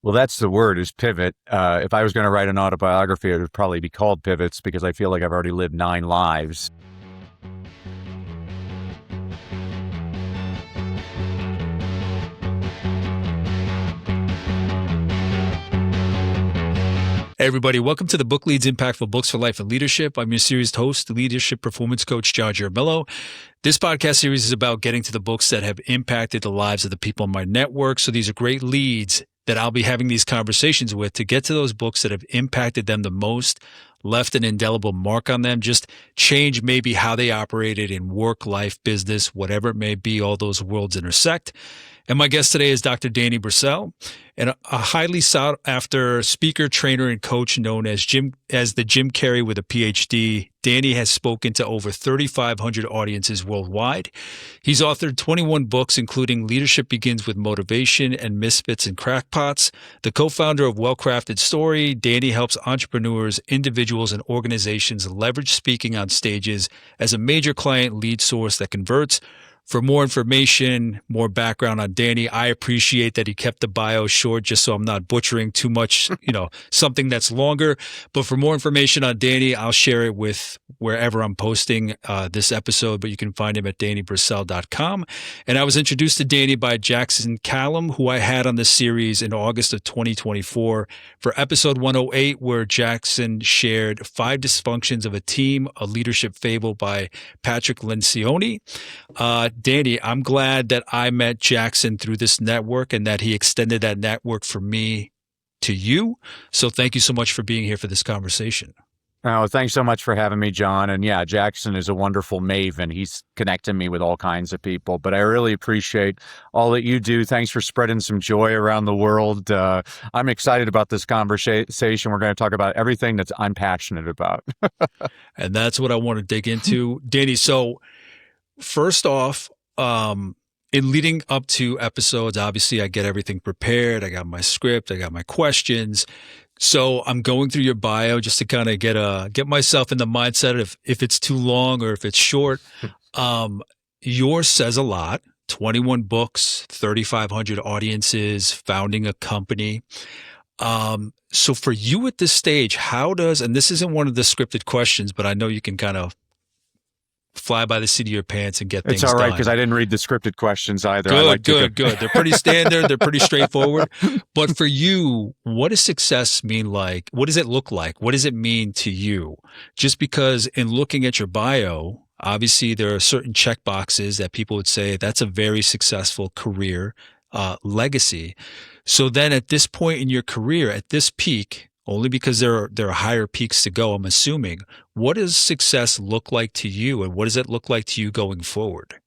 Well, that's the word is pivot. If I was going to write an autobiography, it would probably be called Pivots because I feel like I've already lived 9 lives. Hey everybody, welcome to the Book Leads Impactful Books for Life and Leadership. I'm your series host, leadership performance coach John Giarmello. This podcast series is about getting to the books that have impacted the lives of the people in my network. So these are great leads that I'll be having these conversations with to get to those books that have impacted them the most, left an indelible mark on them, just change maybe how they operated in work, life, business, whatever it may be, all those worlds intersect. And my guest today is Dr. Dann Brassell, and a highly sought after speaker, trainer, and coach known as the Jim Carrey with a PhD. Danny has spoken to over 3,500 audiences worldwide. He's authored 21 books, including Leadership Begins with Motivation and Misfits and Crackpots. The co-founder of Wellcrafted Story, Danny helps entrepreneurs, individuals, and organizations leverage speaking on stages as a major client lead source that converts. For more information, more background on Danny, I appreciate that he kept the bio short just so I'm not butchering too much, something that's longer. But for more information on Danny, I'll share it with wherever I'm posting this episode, but you can find him at DannyBrassell.com. And I was introduced to Danny by Jackson Callum, who I had on this series in August of 2024 for episode 108, where Jackson shared 5 Dysfunctions of a Team, a Leadership Fable by Patrick Lencioni. Danny, I'm glad that I met Jackson through this network and that he extended that network from me to you. So thank you so much for being here for this conversation. Oh, thanks so much for having me, John. And yeah, Jackson is a wonderful maven. He's connecting me with all kinds of people, but I really appreciate all that you do. Thanks for spreading some joy around the world. I'm excited about this conversation. We're going to talk about everything that I'm passionate about. And that's what I want to dig into. Danny, so first off, in leading up to episodes, obviously I get everything prepared. I got my script, I got my questions. So I'm going through your bio just to kind of get myself in the mindset of if it's too long or if it's short. Yours says a lot. 21 books, 3,500 audiences, founding a company. So for you at this stage, and this isn't one of the scripted questions, but I know you can kind of fly by the seat of your pants and get things done. It's all right because I didn't read the scripted questions either. Good. They're pretty standard. They're pretty straightforward. But for you, what does success mean like? What does it look like? What does it mean to you? Just because in looking at your bio, obviously there are certain check boxes that people would say that's a very successful career, legacy. So then at this point in your career, at this peak, only because there are higher peaks to go, I'm assuming. What does success look like to you, and what does it look like to you going forward?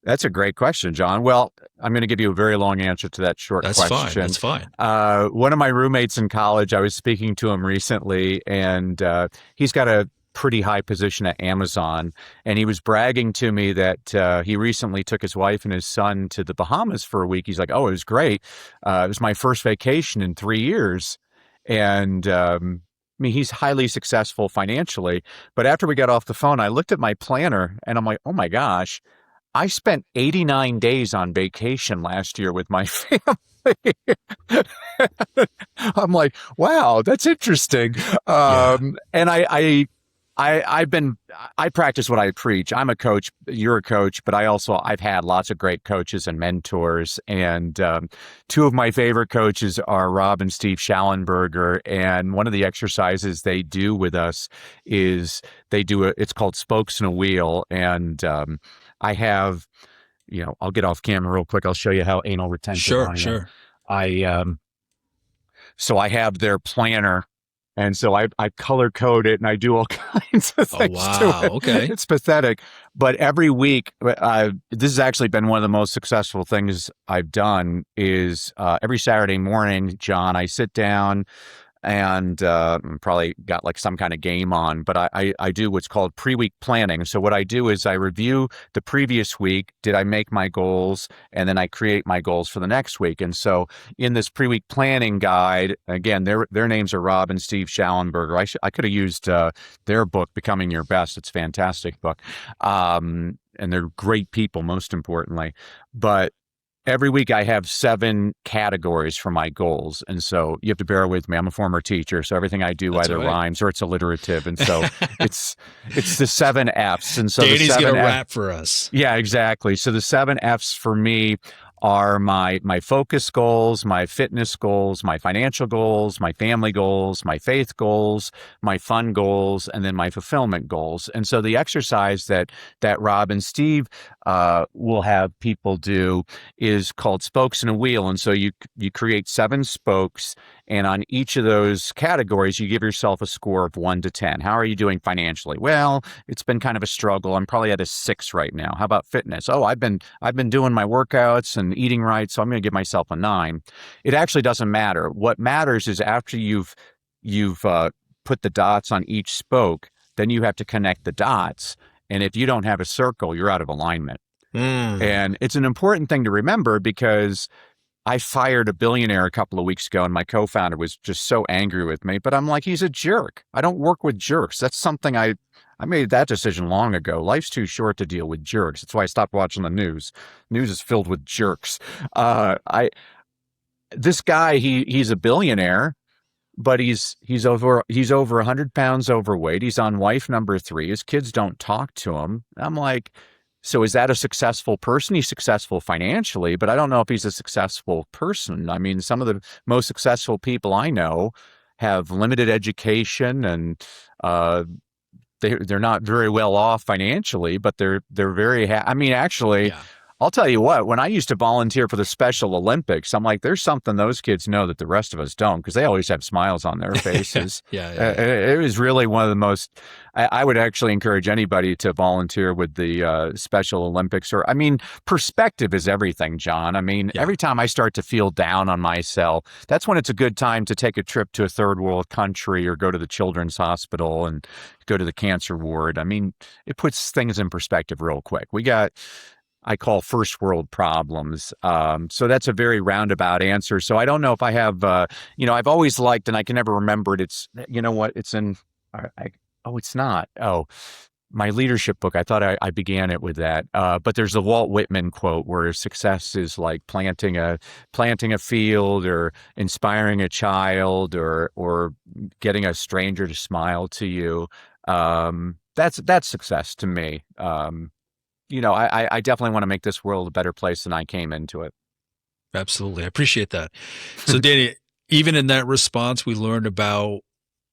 That's a great question, John. Well, I'm going to give you a very long answer to that short question. That's fine. One of my roommates in college, I was speaking to him recently, and he's got a pretty high position at Amazon, and he was bragging to me that he recently took his wife and his son to the Bahamas for a week. He's like, "Oh, it was great. It was my first vacation in 3 years." And I mean, he's highly successful financially. But after we got off the phone, I looked at my planner and I'm like, oh my gosh, I spent 89 days on vacation last year with my family. I'm like, wow, that's interesting. And I practice what I preach. I'm a coach. You're a coach, but I've had lots of great coaches and mentors. And 2 of my favorite coaches are Rob and Steve Schallenberger. And one of the exercises they do with us is it's called Spokes in a Wheel. And I have, I'll get off camera real quick. I'll show you how anal retentive I am. Sure. So I have their planner. And so I color code it and I do all kinds of things to it. Okay. It's pathetic. But every week, this has actually been one of the most successful things I've done is every Saturday morning, John, I sit down and probably got like some kind of game on, but I do what's called pre-week planning. So what I do is I review the previous week. Did I make my goals? And then I create my goals for the next week. And so in this pre-week planning guide, again, their names are Rob and Steve Schallenberger. I could have used their book, Becoming Your Best. It's a fantastic book. And they're great people, most importantly. But every week I have 7 categories for my goals. And so you have to bear with me. I'm a former teacher, so everything I do That's either all right. rhymes or it's alliterative. And so it's the 7 F's. And so the Danny's 7 gonna F, rap for us. yeah, exactly. So the 7 F's for me are my focus goals, my fitness goals, my financial goals, my family goals, my faith goals, my fun goals, and then my fulfillment goals. And so the exercise that Rob and Steve will have people do is called spokes in a wheel. And so you create 7 spokes, and on each of those categories, you give yourself a score of 1 to 10. How are you doing financially? Well, it's been kind of a struggle. I'm probably at a 6 right now. How about fitness? Oh, I've been doing my workouts and eating right, so I'm going to give myself a 9. It actually doesn't matter. What matters is after you've put the dots on each spoke, then you have to connect the dots. And if you don't have a circle, you're out of alignment. And it's an important thing to remember because I fired a billionaire a couple of weeks ago and my co-founder was just so angry with me, but I'm like, he's a jerk. I don't work with jerks. That's something I made that decision long ago. Life's too short to deal with jerks. That's why I stopped watching the news. News is filled with jerks. This guy, he's a billionaire, but he's over 100 pounds overweight. He's on wife number 3. His kids don't talk to him. I'm like, so is that a successful person? He's successful financially, but I don't know if he's a successful person. I mean, some of the most successful people I know have limited education and they're not very well off financially, but they're very I mean, actually, Yeah. I'll tell you what, when I used to volunteer for the Special Olympics, I'm like, there's something those kids know that the rest of us don't, because they always have smiles on their faces. Yeah. It was really one of the most, I would actually encourage anybody to volunteer with the Special Olympics. Or, I mean, perspective is everything, John. I mean, every time I start to feel down on myself, that's when it's a good time to take a trip to a third world country or go to the children's hospital and go to the cancer ward. I mean, it puts things in perspective real quick. I call first world problems. So that's a very roundabout answer. So I don't know if I have, I've always liked, and I can never remember it. It's, you know what, it's in, it's not. Oh, my leadership book. I thought I began it with that. But there's the Walt Whitman quote where success is like planting a field or inspiring a child or getting a stranger to smile to you. That's success to me. I definitely want to make this world a better place than I came into it. Absolutely. I appreciate that. So Danny, even in that response, we learned about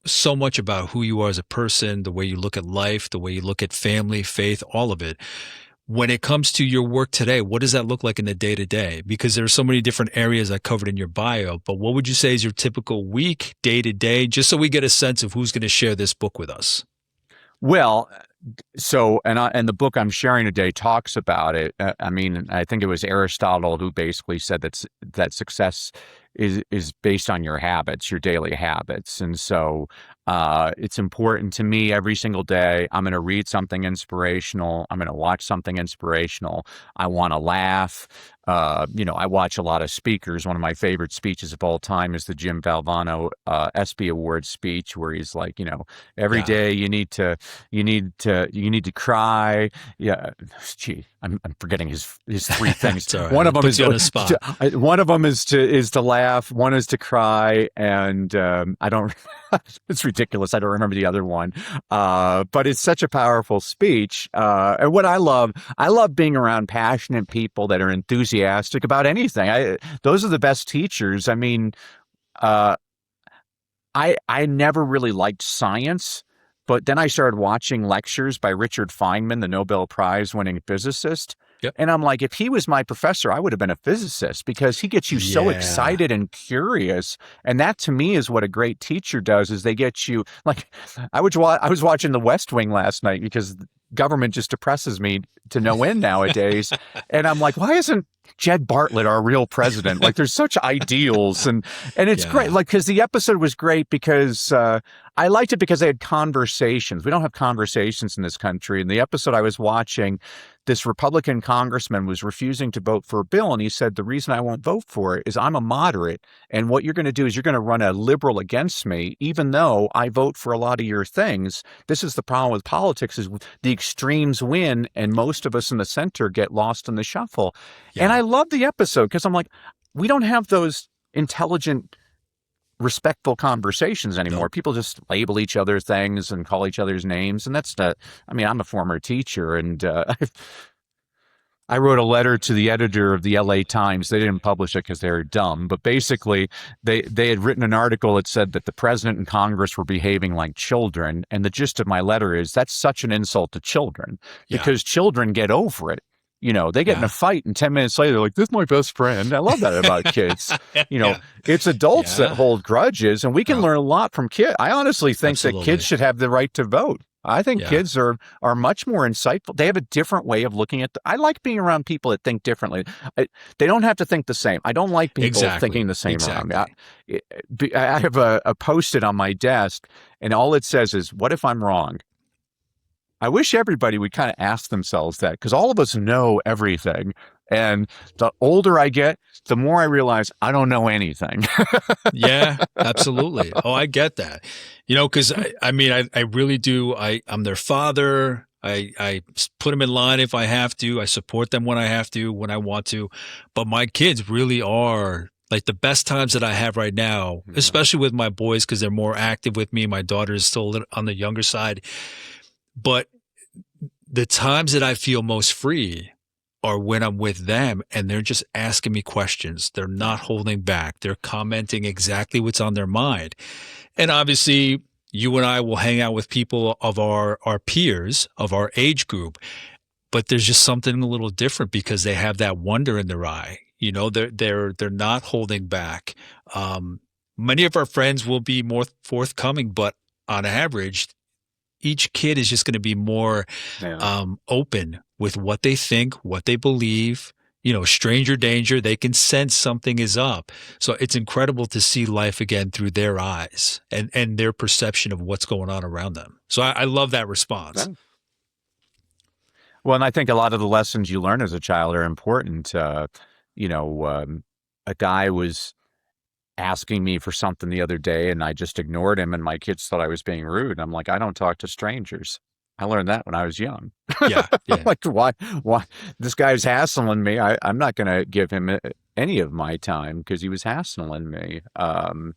so much about who you are as a person, the way you look at life, the way you look at family, faith, all of it. When it comes to your work today, what does that look like in the day-to-day? Because there are so many different areas I covered in your bio, but what would you say is your typical week, day-to-day, just so we get a sense of who's going to share this book with us? Well, so, and the book I'm sharing today talks about it. I mean, I think it was Aristotle who basically said that success is based on your habits, your daily habits. And so it's important to me every single day. I'm going to read something inspirational. I'm going to watch something inspirational. I want to laugh. I watch a lot of speakers. One of my favorite speeches of all time is the Jim Valvano ESPY Award speech, where he's like, every day you need to cry. Yeah, gee, I'm forgetting his 3 things. Right. One of them is to laugh. One is to cry, and I don't. It's ridiculous. I don't remember the other one, but it's such a powerful speech. And what I love being around passionate people that are enthusiastic about anything. Those are the best teachers. I mean, I never really liked science, but then I started watching lectures by Richard Feynman, the Nobel Prize winning physicist. Yep. And I'm like, if he was my professor, I would have been a physicist, because he gets you so excited and curious. And that to me is what a great teacher does, is they get you like, I was watching The West Wing last night because government just depresses me to no end nowadays. And I'm like, why isn't Jed Bartlett our real president? Like, there's such ideals, and it's great. Like, because the episode was great because I liked it because they had conversations. We don't have conversations in this country. In the episode I was watching, this Republican congressman was refusing to vote for a bill. And he said, the reason I won't vote for it is I'm a moderate. And what you're going to do is you're going to run a liberal against me, even though I vote for a lot of your things. This is the problem with politics is the extremes win and most of us in the center get lost in the shuffle. Yeah. And I love the episode because I'm like, we don't have those intelligent, respectful conversations anymore. People just label each other things and call each other's names. And that's not, I mean, I'm a former teacher and I wrote a letter to the editor of the LA Times. They didn't publish it because they were dumb, but basically they had written an article that said that the president and Congress were behaving like children. And the gist of my letter is that's such an insult to children because children get over it. You know, they get in a fight and 10 minutes later, they're like, this is my best friend. I love that about kids. You know, it's adults that hold grudges and we can learn a lot from kids. I honestly think that kids should have the right to vote. I think kids are much more insightful. They have a different way of looking at I like being around people that think differently. They don't have to think the same. I don't like people thinking the same around me. I have a Post-it on my desk and all it says is, what if I'm wrong? I wish everybody would kind of ask themselves that because all of us know everything. And the older I get, the more I realize I don't know anything. Yeah, absolutely. Oh, I get that. You know, because I mean, I really do. I'm their father. I put them in line if I have to. I support them when I have to, when I want to. But my kids really are like the best times that I have right now, especially with my boys because they're more active with me. My daughter is still a little on the younger side. But the times that I feel most free are when I'm with them and they're just asking me questions. They're not holding back. They're commenting exactly what's on their mind. And obviously, you and I will hang out with people of our peers, of our age group, but there's just something a little different because they have that wonder in their eye. You know, they're not holding back. Many of our friends will be more forthcoming, but on average, each kid is just going to be more open with what they think, what they believe. You know, stranger danger, they can sense something is up. So it's incredible to see life again through their eyes and their perception of what's going on around them. So I love that response. Yeah. Well, and I think a lot of the lessons you learn as a child are important. You know, a guy was asking me for something the other day and I just ignored him and my kids thought I was being rude. I'm like, I don't talk to strangers. I learned that when I was young. Yeah. Like, why this guy's hassling me? I'm not going to give him any of my time because he was hassling me. And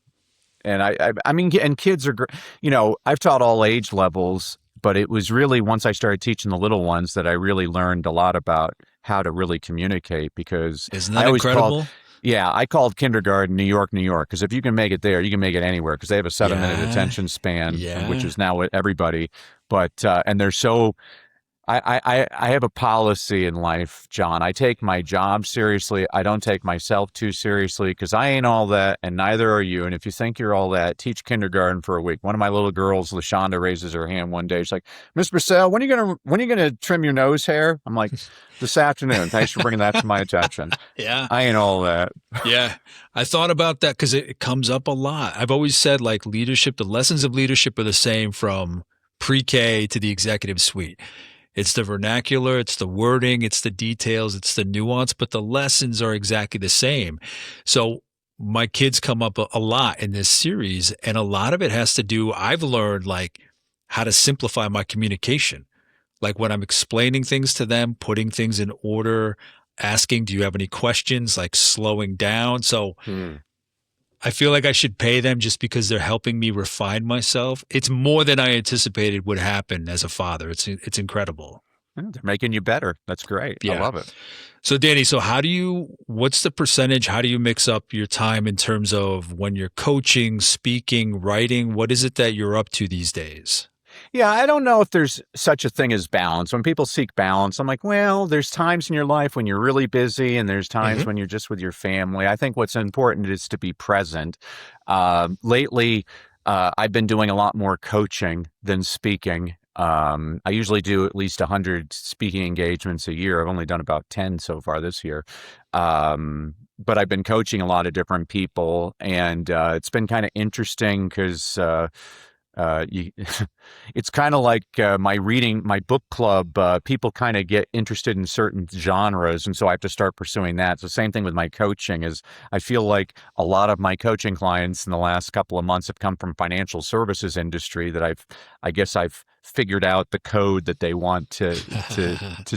I mean, and kids are, you know, I've taught all age levels, but it was really once I started teaching the little ones that I really learned a lot about how to really communicate because isn't that incredible? I called kindergarten New York, because if you can make it there, you can make it anywhere because they have a 7-minute attention span, which is now what everybody. But and they're so. I have a policy in life, John. I take my job seriously. I don't take myself too seriously because I ain't all that, and neither are you. And if you think you're all that, teach kindergarten for a week. One of my little girls, LaShonda, raises her hand one day. She's like, "Miss Brassell, when are you gonna trim your nose hair?" I'm like, "This afternoon." Thanks for bringing that to my attention. Yeah, I ain't all that. Yeah, I thought about that because it comes up a lot. I've always said like leadership, the lessons of leadership are the same from pre-K to the executive suite. It's the vernacular, it's the wording, it's the details, it's the nuance, but the lessons are exactly the same. So my kids come up a lot in this series, and a lot of it has to do, I've learned like how to simplify my communication. Like when I'm explaining things to them, putting things in order, asking, do you have any questions, like slowing down. So I feel like I should pay them just because they're helping me refine myself. It's more than I anticipated would happen as a father. It's incredible. They're making you better. That's great. Yeah. I love it. So Danny, what's the percentage? How do you mix up your time in terms of when you're coaching, speaking, writing? What is it that you're up to these days? Yeah, I don't know if there's such a thing as balance. When people seek balance, I'm like, well, there's times in your life when you're really busy and there's times when you're just with your family. I think what's important is to be present. Lately, I've been doing a lot more coaching than speaking. I usually do at least 100 speaking engagements a year. I've only done about 10 so far this year. But I've been coaching a lot of different people, and it's been kind of interesting because It's kind of like my book club. People kind of get interested in certain genres, and so I have to start pursuing that. So same thing with my coaching is I feel like a lot of my coaching clients in the last couple of months have come from financial services industry that I guess I've figured out the code that they want to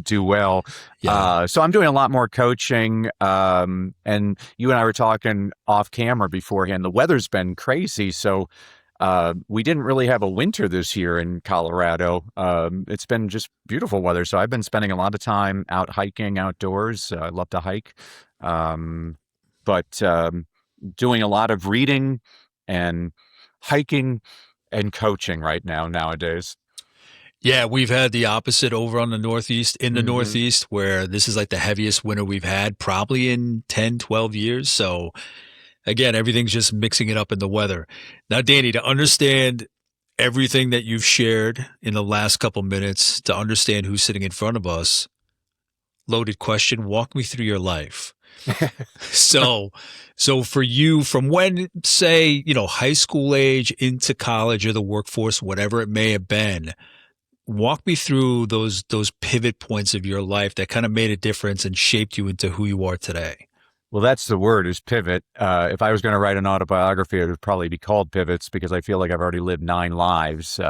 do well. Yeah. So I'm doing a lot more coaching. And you and I were talking off camera beforehand. The weather's been crazy, so we didn't really have a winter this year in Colorado. It's been just beautiful weather. So I've been spending a lot of time out hiking outdoors. I love to hike. But doing a lot of reading and hiking and coaching right now nowadays. Yeah, we've had the opposite over on the in the Hmm. Northeast, where this is like the heaviest winter we've had probably in 10, 12 years. So again, everything's just mixing it up in the weather. Now, Danny, to understand everything that you've shared in the last couple minutes, to understand who's sitting in front of us, loaded question, walk me through your life. So, so for you, from when, say, high school age into college or the workforce, whatever it may have been, walk me through those pivot points of your life that kind of made a difference and shaped you into who you are today. Well, that's the word is pivot. If I was going to write an autobiography, it would probably be called Pivots because I feel like I've already lived 9 lives.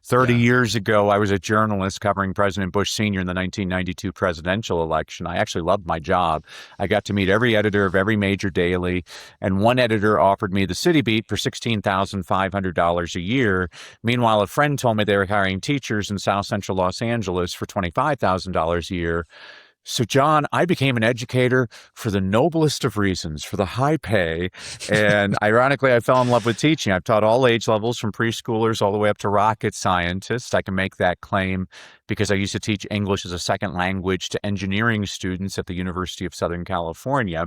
30 Yeah. years ago, I was a journalist covering President Bush Sr. in the 1992 presidential election. I actually loved my job. I got to meet every editor of every major daily, and one editor offered me the city beat for $16,500 a year. Meanwhile, a friend told me they were hiring teachers in South Central Los Angeles for $25,000 a year. So, John, I became an educator for the noblest of reasons, for the high pay. And ironically, I fell in love with teaching. I've taught all age levels from preschoolers all the way up to rocket scientists. I can make that claim because I used to teach English as a second language to engineering students at the University of Southern California.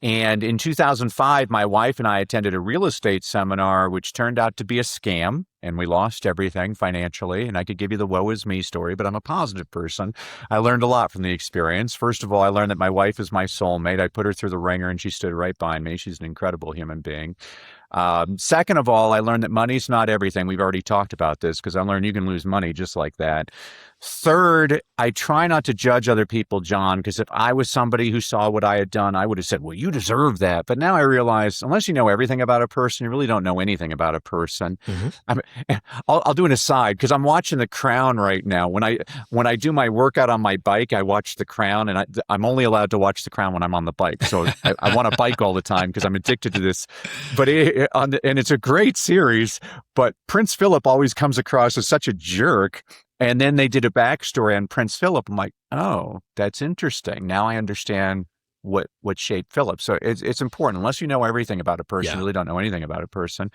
And in 2005, my wife and I attended a real estate seminar, which turned out to be a scam. And we lost everything financially. And I could give you the woe is me story, but I'm a positive person. I learned a lot from the experience. First of all, I learned that my wife is my soulmate. I put her through the ringer and she stood right behind me. She's an incredible human being. Second of all, I learned that money's not everything. We've already talked about this because I learned you can lose money just like that. Third, I try not to judge other people, John, because if I was somebody who saw what I had done, I would have said, well, you deserve that. But now I realize, unless you know everything about a person, you really don't know anything about a person. Mm-hmm. I'm, I'll do an aside because I'm watching The Crown right now. When I do my workout on my bike, I watch The Crown, and I'm only allowed to watch The Crown when I'm on the bike. So I want to bike all the time because I'm addicted to this. But and it's a great series. But Prince Philip always comes across as such a jerk. And then they did a backstory on Prince Philip. I'm like, oh, that's interesting. Now I understand what shaped Philip. So it's important. Unless you know everything about a person, you Yeah. really don't know anything about a person.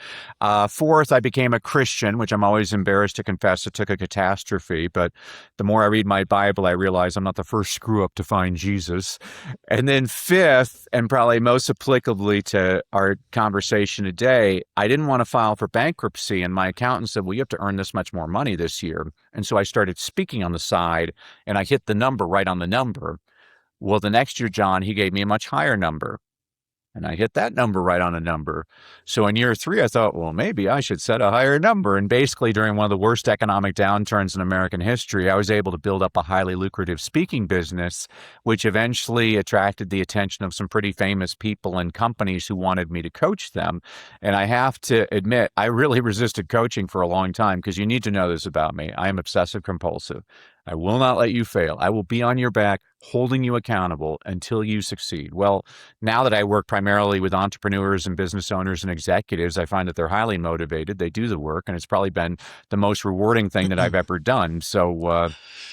Fourth, I became a Christian, which I'm always embarrassed to confess. It took a catastrophe. But the more I read my Bible, I realize I'm not the first screw up to find Jesus. And then fifth, and probably most applicably to our conversation today, I didn't want to file for bankruptcy. And my accountant said, well, you have to earn this much more money this year. And so I started speaking on the side, and I hit the number right on the number. Well, the next year, John, he gave me a much higher number. And I hit that number right on a number. So in year 3, I thought, well, maybe I should set a higher number. And basically, during one of the worst economic downturns in American history, I was able to build up a highly lucrative speaking business, which eventually attracted the attention of some pretty famous people and companies who wanted me to coach them. And I have to admit, I really resisted coaching for a long time because you need to know this about me. I am obsessive compulsive. I will not let you fail. I will be on your back, holding you accountable until you succeed. Well, now that I work primarily with entrepreneurs and business owners and executives, I find that they're highly motivated. They do the work, and it's probably been the most rewarding thing that I've ever done. So,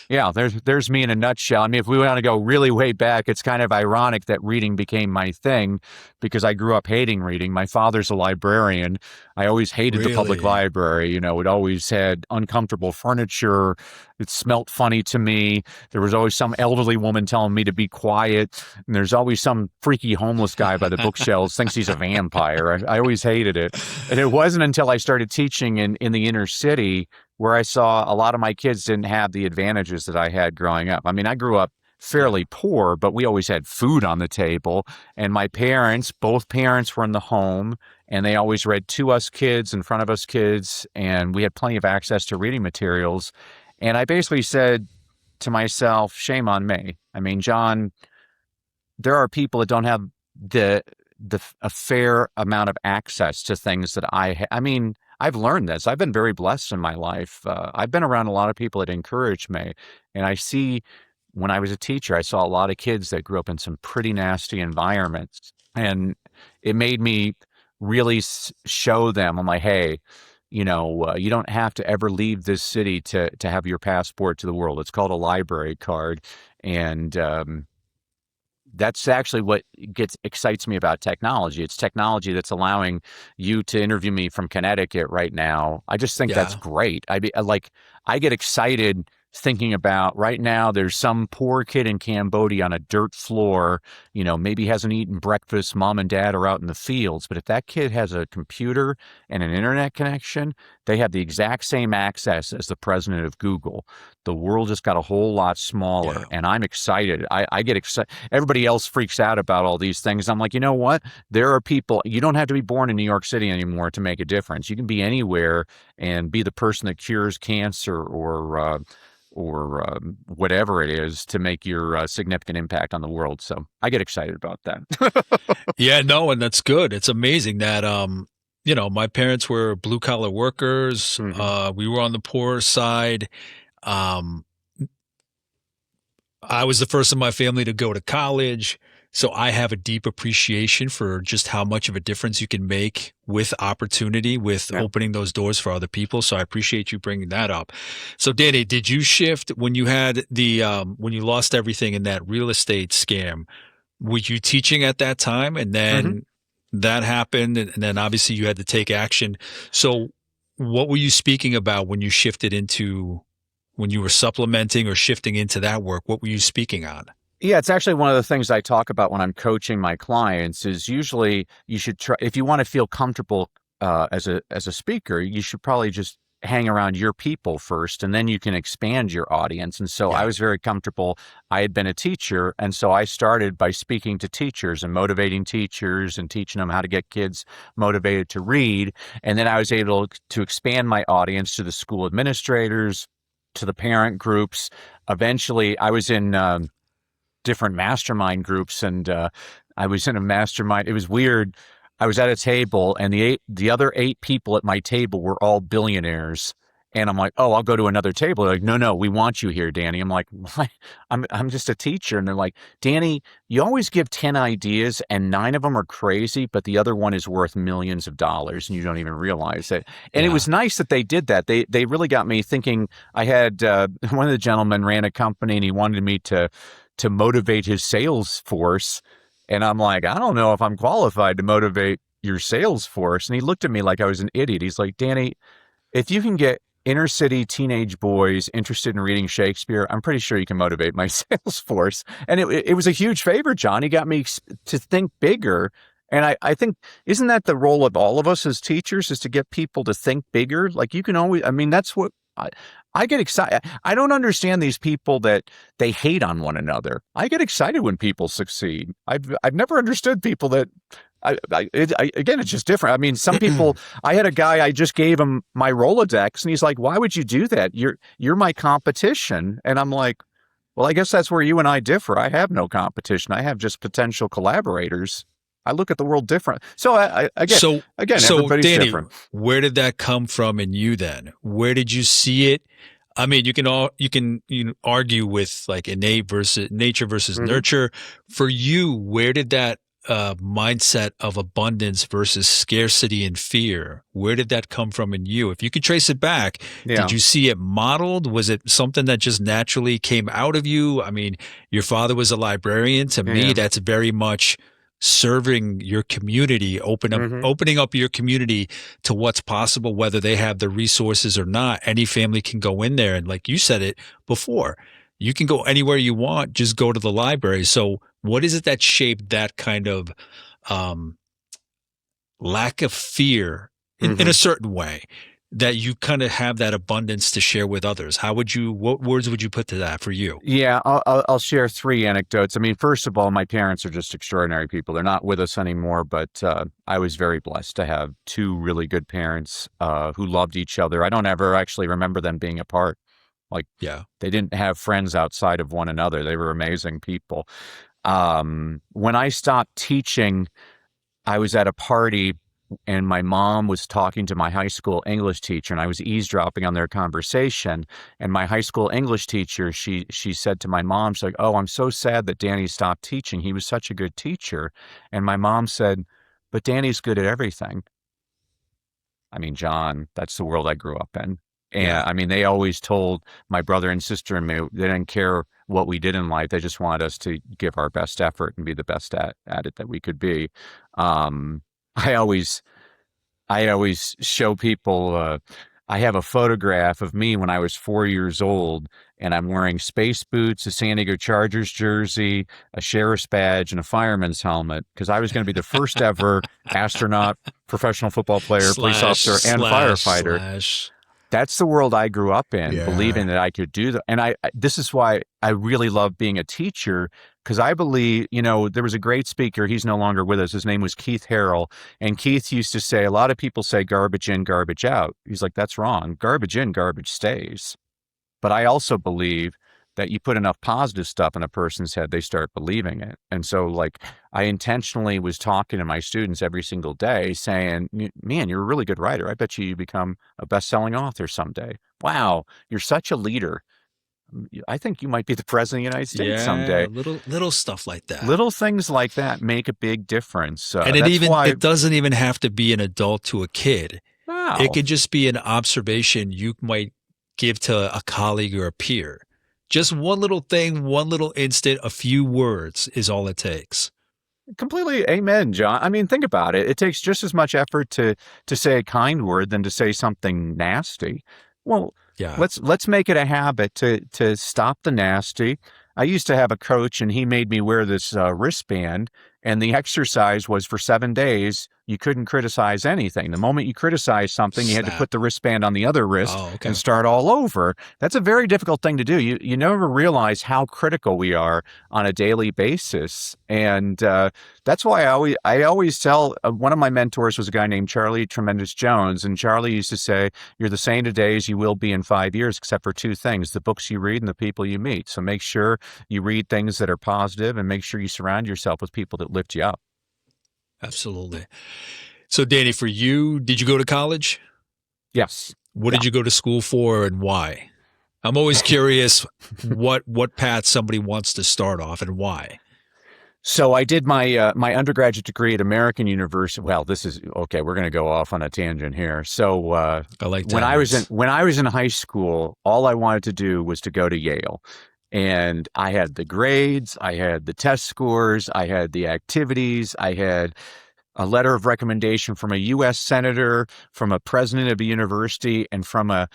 yeah, there's me in a nutshell. I mean, if we want to go really way back, it's kind of ironic that reading became my thing because I grew up hating reading. My father's a librarian. I always hated the public Really? library. You know, it always had uncomfortable furniture. It smelt funny to me. There was always some elderly woman telling me to be quiet. And there's always some freaky homeless guy by the bookshelves, thinks he's a vampire. I always hated it. And it wasn't until I started teaching in the inner city where I saw a lot of my kids didn't have the advantages that I had growing up. I mean, I grew up fairly poor, but we always had food on the table. And my parents, both parents were in the home. and they always read to us kids, in front of us kids, and we had plenty of access to reading materials. And I basically said to myself, shame on me. I mean, John, there are people that don't have the a fair amount of access to things that I mean, I've learned this. I've been very blessed in my life. I've been around a lot of people that encourage me, and I see when I was a teacher, I saw a lot of kids that grew up in some pretty nasty environments, and it made me really show them. I'm like, hey, you don't have to ever leave this city to have your passport to the world. It's called a library card, and that's actually what excites me about technology. It's technology that's allowing you to interview me from Connecticut right now. I just think that's Yeah. great. I get excited thinking about right now there's some poor kid in Cambodia on a dirt floor, maybe hasn't eaten breakfast, mom and dad are out in the fields, but if that kid has a computer and an internet connection, they have the exact same access as the president of Google. The world just got a whole lot smaller, Yeah. and I'm excited. I get excited. Everybody else freaks out about all these things. I'm like, you know what? There are people, you don't have to be born in New York City anymore to make a difference. You can be anywhere and be the person that cures cancer or whatever it is to make your significant impact on the world. So I get excited about that. Yeah, no, and that's good. It's amazing that my parents were blue collar workers. Hmm. We were on the poorer side. Um, I was the first in my family to go to college. So I have a deep appreciation for just how much of a difference you can make with opportunity, with Yeah. opening those doors for other people. So I appreciate you bringing that up. So Danny, did you shift when you had when you lost everything in that real estate scam? Were you teaching at that time? And Hmm. then that happened. And then obviously you had to take action. So what were you speaking about when you shifted into, when you were supplementing or shifting into that work? What were you speaking on? Yeah, it's actually one of the things I talk about when I'm coaching my clients is usually you should try, if you want to feel comfortable as a speaker, you should probably just hang around your people first, and then you can expand your audience. And so I Yeah. was very comfortable. I had been a teacher, and so I started by speaking to teachers and motivating teachers and teaching them how to get kids motivated to read. And then I was able to expand my audience to the school administrators, to the parent groups. Eventually, I was in different mastermind groups, and I was in a mastermind. It was weird. I was at a table, and the other 8 people at my table were all billionaires. And I'm like, oh, I'll go to another table. They're like, no, we want you here, Danny. I'm like, what? I'm just a teacher. And they're like, Danny, you always give 10 ideas and 9 of them are crazy, but the other one is worth millions of dollars and you don't even realize it. And it Yeah. was nice that they did that. They really got me thinking. I had one of the gentlemen ran a company and he wanted me to motivate his sales force. And I'm like, I don't know if I'm qualified to motivate your sales force. And he looked at me like I was an idiot. He's like, Danny, if you can get inner city teenage boys interested in reading Shakespeare, I'm pretty sure you can motivate my sales force. And it was a huge favor, John. He got me to think bigger. And I think, isn't that the role of all of us as teachers, is to get people to think bigger? Like you can always, I mean, that's what I get excited. I don't understand these people that they hate on one another. I get excited when people succeed. I've never understood people that again, it's just different. I mean, some people, I had a guy, I just gave him my Rolodex and he's like, why would you do that? You're my competition. And I'm like, well, I guess that's where you and I differ. I have no competition. I have just potential collaborators. I look at the world different. So again, So, so everybody's Danny, different. where did that come from in you then? Where did you see it? I mean, you can argue with like innate versus nature versus Hmm. nurture. For you, where did that mindset of abundance versus scarcity and fear, where did that come from in you? If you could trace it back, did Yeah. you see it modeled? Was it something that just naturally came out of you? I mean, your father was a librarian. To me, Yeah. that's very much serving your community, Hmm. opening up your community to what's possible, whether they have the resources or not. Any family can go in there. And like you said it before, you can go anywhere you want, just go to the library. So what is it that shaped that kind of um, lack of fear in a Hmm. certain way? that you kind of have that abundance to share with others? What words would you put to that for you? Yeah, I'll share three anecdotes. I mean, first of all, my parents are just extraordinary people. They're not with us anymore, but I was very blessed to have two really good parents who loved each other. I don't ever actually remember them being apart. Like, Yeah. they didn't have friends outside of one another. They were amazing people. When I stopped teaching, I was at a party and my mom was talking to my high school English teacher, and I was eavesdropping on their conversation. And my high school English teacher, she said to my mom, she's like, "Oh, I'm so sad that Danny stopped teaching. He was such a good teacher." And my mom said, "But Danny's good at everything." I mean, John, that's the world I grew up in. And Yeah. I mean, they always told my brother and sister and me, they didn't care what we did in life. They just wanted us to give our best effort and be the best at it that we could be. Um, I always, I always show people, I have a photograph of me when I was 4 years old, and I'm wearing space boots, a San Diego Chargers jersey, a sheriff's badge, and a fireman's helmet because I was going to be the first ever astronaut, professional football player, police Slash, officer, and slash, firefighter. slash. That's the world I grew up in, believing Yeah. that I could do that. And this is why I really love being a teacher, because I believe, there was a great speaker. He's no longer with us. His name was Keith Harrell. And Keith used to say, a lot of people say garbage in, garbage out. He's like, that's wrong. Garbage in, garbage stays. But I also believe that you put enough positive stuff in a person's head, they start believing it. And so, like, I intentionally was talking to my students every single day saying, "Man, you're a really good writer. I bet you become a best-selling author someday. Wow, you're such a leader. I think you might be the president of the United States Yeah. someday." Little stuff like that. Little things like that make a big difference. And That's why, it doesn't even have to be an adult to a kid. It wow. could just be an observation you might give to a colleague or a peer. Just one little thing, one little instant, a few words is all it takes. Completely amen, John. I mean, think about it. It takes just as much effort to say a kind word than to say something nasty. Well, Yeah. let's make it a habit to stop the nasty. I used to have a coach, and he made me wear this wristband, and the exercise was for 7 days. You couldn't criticize anything. The moment you criticized something, you had to Snap. put the wristband on the other wrist Oh, okay. and start all over. That's a very difficult thing to do. You never realize how critical we are on a daily basis, and that's why I always tell. One of my mentors was a guy named Charlie Tremendous Jones, and Charlie used to say, "You're the same today as you will be in 5 years, except for two things: the books you read and the people you meet. So make sure you read things that are positive, and make sure you surround yourself with people that lift you up." Absolutely. So, Danny, for you, did you go to college? Yes. What Yeah. did you go to school for and why? I'm always curious what path somebody wants to start off and why. So I did my my undergraduate degree at American University. Well, this is okay. We're going to go off on a tangent here. So I like when I was in tangents. when I was in high school, all I wanted to do was to go to Yale, and I had the grades, I had the test scores, I had the activities, I had a letter of recommendation from a U.S. senator, from a president of a university, and from a,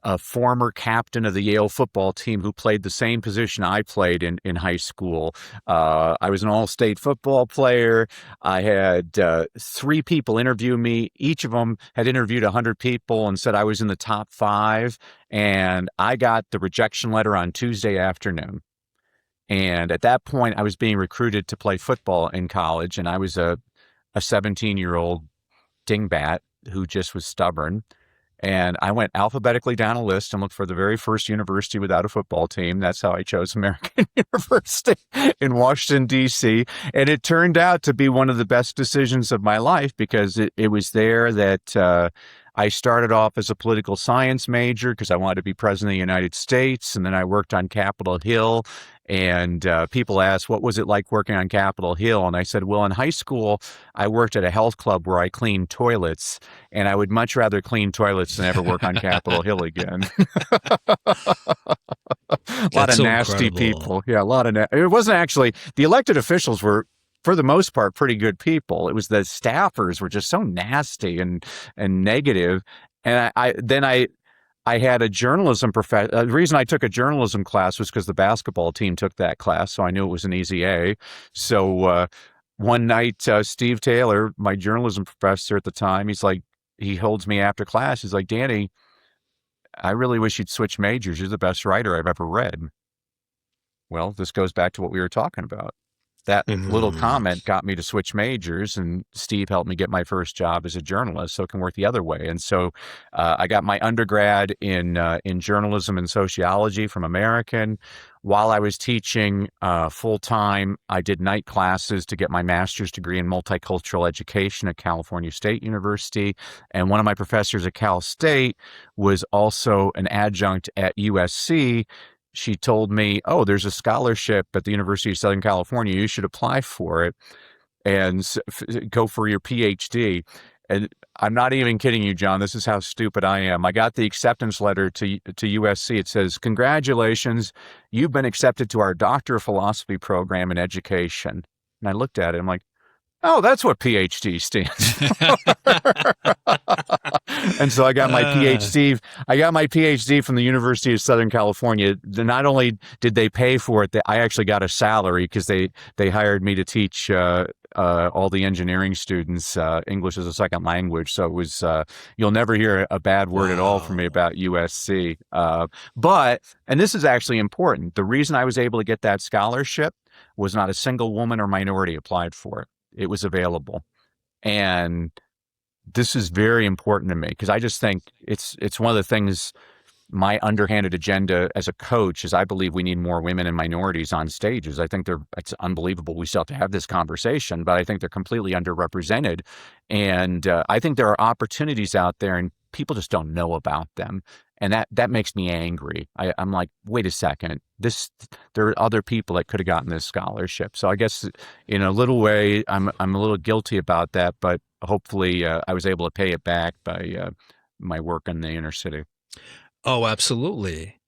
a former captain of the Yale football team who played the same position I played in high school. I was an all-state football player. I had three people interview me. Each of them had interviewed 100 people and said I was in the top 5. And I got the rejection letter on Tuesday afternoon. And at that point, I was being recruited to play football in college, and I was a 17-year-old dingbat who just was stubborn. And I went alphabetically down a list and looked for the very first university without a football team. That's how I chose American University in Washington, D.C. And it turned out to be one of the best decisions of my life, because it was there that I started off as a political science major because I wanted to be president of the United States. And then I worked on Capitol Hill. And people asked, what was it like working on Capitol Hill? And I said, well, in high school, I worked at a health club where I cleaned toilets, and I would much rather clean toilets than ever work on Capitol Hill again. A lot That's of so nasty incredible. people. Yeah, a lot of it wasn't actually, the elected officials were, for the most part, pretty good people. It was the staffers were just so nasty and negative. And I had a journalism professor. The reason I took a journalism class was because the basketball team took that class, so I knew it was an easy A. So one night, Steve Taylor, my journalism professor at the time, he's like, he holds me after class. He's like, Danny, I really wish you'd switch majors. You're the best writer I've ever read. Well, this goes back to what we were talking about. That little Mhm. comment got me to switch majors, and Steve helped me get my first job as a journalist, so it can work the other way. And so I got my undergrad in journalism and sociology from American. While I was teaching full time, I did night classes to get my master's degree in multicultural education at California State University. And one of my professors at Cal State was also an adjunct at USC. She told me, "Oh, there's a scholarship at the University of Southern California. You should apply for it and go for your PhD." And I'm not even kidding you, John. This is how stupid I am. I got the acceptance letter to USC. It says, "Congratulations, you've been accepted to our Doctor of Philosophy program in education." And I looked at it. I'm like, "Oh, that's what PhD stands for." And so I got my Uh, PhD. I got my PhD from the University of Southern California. Not only did they pay for it, I actually got a salary because they hired me to teach all the engineering students English as a second language. So it was you'll never hear a bad word at all from me wow. about USC. But and this is actually important. The reason I was able to get that scholarship was not a single woman or minority applied for it. It was available, and this is very important to me because I just think it's one of the things. My underhanded agenda as a coach is I believe we need more women and minorities on stages. I think it's unbelievable we still have to have this conversation, but I think they're completely underrepresented. And I think there are opportunities out there and people just don't know about them. And that makes me angry. I'm like, wait a second, there are other people that could have gotten this scholarship. So I guess in a little way, I'm a little guilty about that, but hopefully I was able to pay it back by my work in the inner city. Oh, absolutely.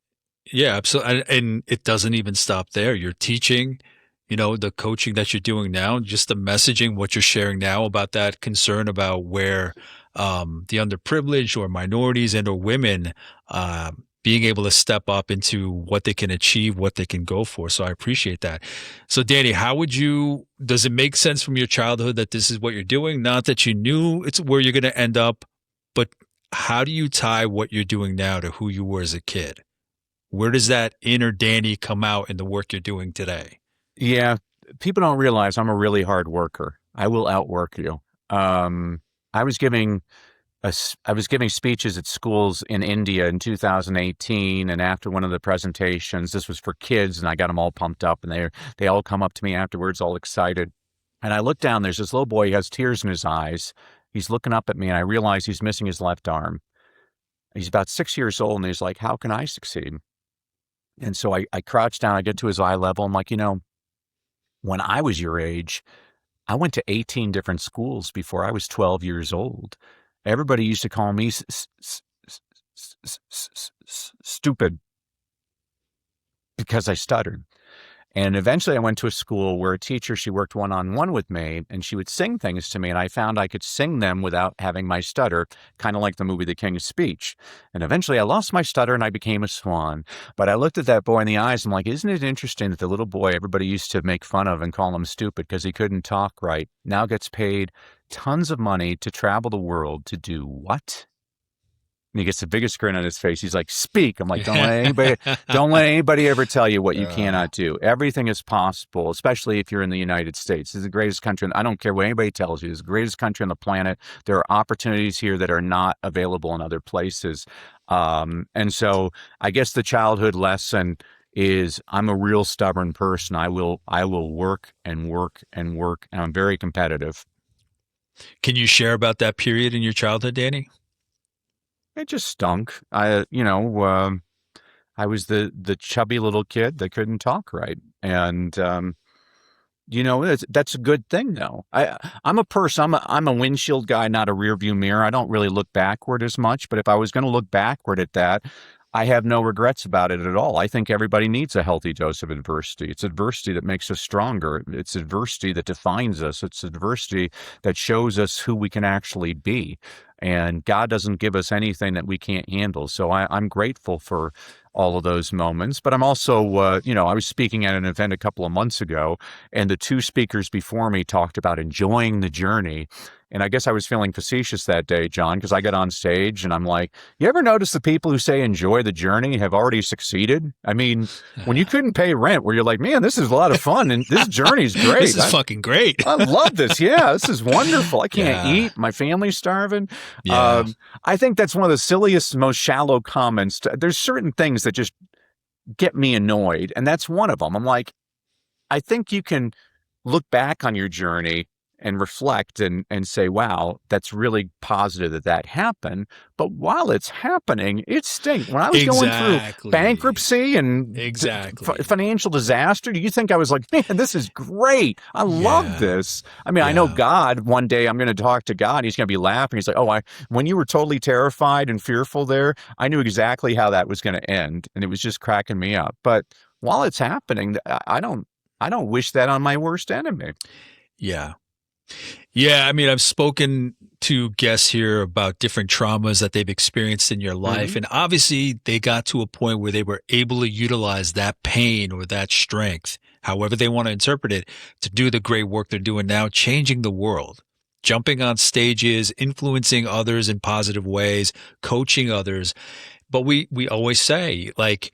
Yeah, absolutely. And it doesn't even stop there. You're teaching, the coaching that you're doing now, just the messaging, what you're sharing now about that concern about where the underprivileged or minorities and or women being able to step up into what they can achieve, what they can go for. So I appreciate that. So Danny, does it make sense from your childhood that this is what you're doing? Not that you knew it's where you're going to end up, but how do you tie what you're doing now to who you were as a kid? Where does that inner Danny come out in the work you're doing today? Yeah, people don't realize I'm a really hard worker. I will outwork you. Um, I was giving I was giving speeches at schools in India in 2018, and after one of the presentations, this was for kids, and I got them all pumped up, and they all come up to me afterwards, all excited. And I look down. There's this little boy. He has tears in his eyes. He's looking up at me, and I realize he's missing his left arm. He's about 6 years old, and he's like, "How can I succeed?" And so I crouch down. I get to his eye level. I'm like, when I was your age, I went to 18 different schools before I was 12 years old. Everybody used to call me stupid because I stuttered. And eventually I went to a school where a teacher, she worked one-on-one with me and she would sing things to me. And I found I could sing them without having my stutter, kind of like the movie The King's Speech. And eventually I lost my stutter and I became a swan. But I looked at that boy in the eyes. I'm like, isn't it interesting that the little boy everybody used to make fun of and call him stupid because he couldn't talk right now gets paid tons of money to travel the world to do what? And he gets the biggest grin on his face. He's like, "Speak." I'm like, don't let anybody ever tell you what you Uh, cannot do. Everything is possible, especially if you're in the United States. It's the greatest country. I don't care what anybody tells you. It's the greatest country on the planet. There are opportunities here that are not available in other places. And so I guess the childhood lesson is I'm a real stubborn person. I will work and work and work, and I'm very competitive. can you share about that period in your childhood, Danny? It just stunk. I was the chubby little kid that couldn't talk right, and that's a good thing though. I'm a person. I'm a windshield guy, not a rear view mirror. I don't really look backward as much, but if I was going to look backward at that, I have no regrets about it at all. I think everybody needs a healthy dose of adversity. It's adversity that makes us stronger. It's adversity that defines us. It's adversity that shows us who we can actually be. And God doesn't give us anything that we can't handle. So I'm grateful for all of those moments. But I'm also, I was speaking at an event a couple of months ago, and the two speakers before me talked about enjoying the journey. And I guess I was feeling facetious that day, John, because I got on stage and I'm like, you ever notice the people who say enjoy the journey have already succeeded? I mean, when you couldn't pay rent, where you're like, man, this is a lot of fun and this journey's great. This is fucking great. I love this. Yeah, this is wonderful. I can't Yeah. eat. My family's starving. Yeah. I think that's one of the silliest, most shallow comments. There's certain things that just get me annoyed, and that's one of them. I'm like, I think you can look back on your journey and reflect and say, wow, that's really positive that that happened. But while it's happening, it stinks. When I was going through bankruptcy and financial disaster, do you think I was like, man, this is great. I love this. I mean, I know God, one day I'm going to talk to God. He's going to be laughing. He's like, oh, when you were totally terrified and fearful there, I knew exactly how that was going to end. And it was just cracking me up. But while it's happening, I don't wish that on my worst enemy. Yeah. Yeah, I mean, I've spoken to guests here about different traumas that they've experienced in your life. And obviously, they got to a point where they were able to utilize that pain or that strength, however they want to interpret it, to do the great work they're doing now, changing the world, jumping on stages, influencing others in positive ways, coaching others. But we always say, like,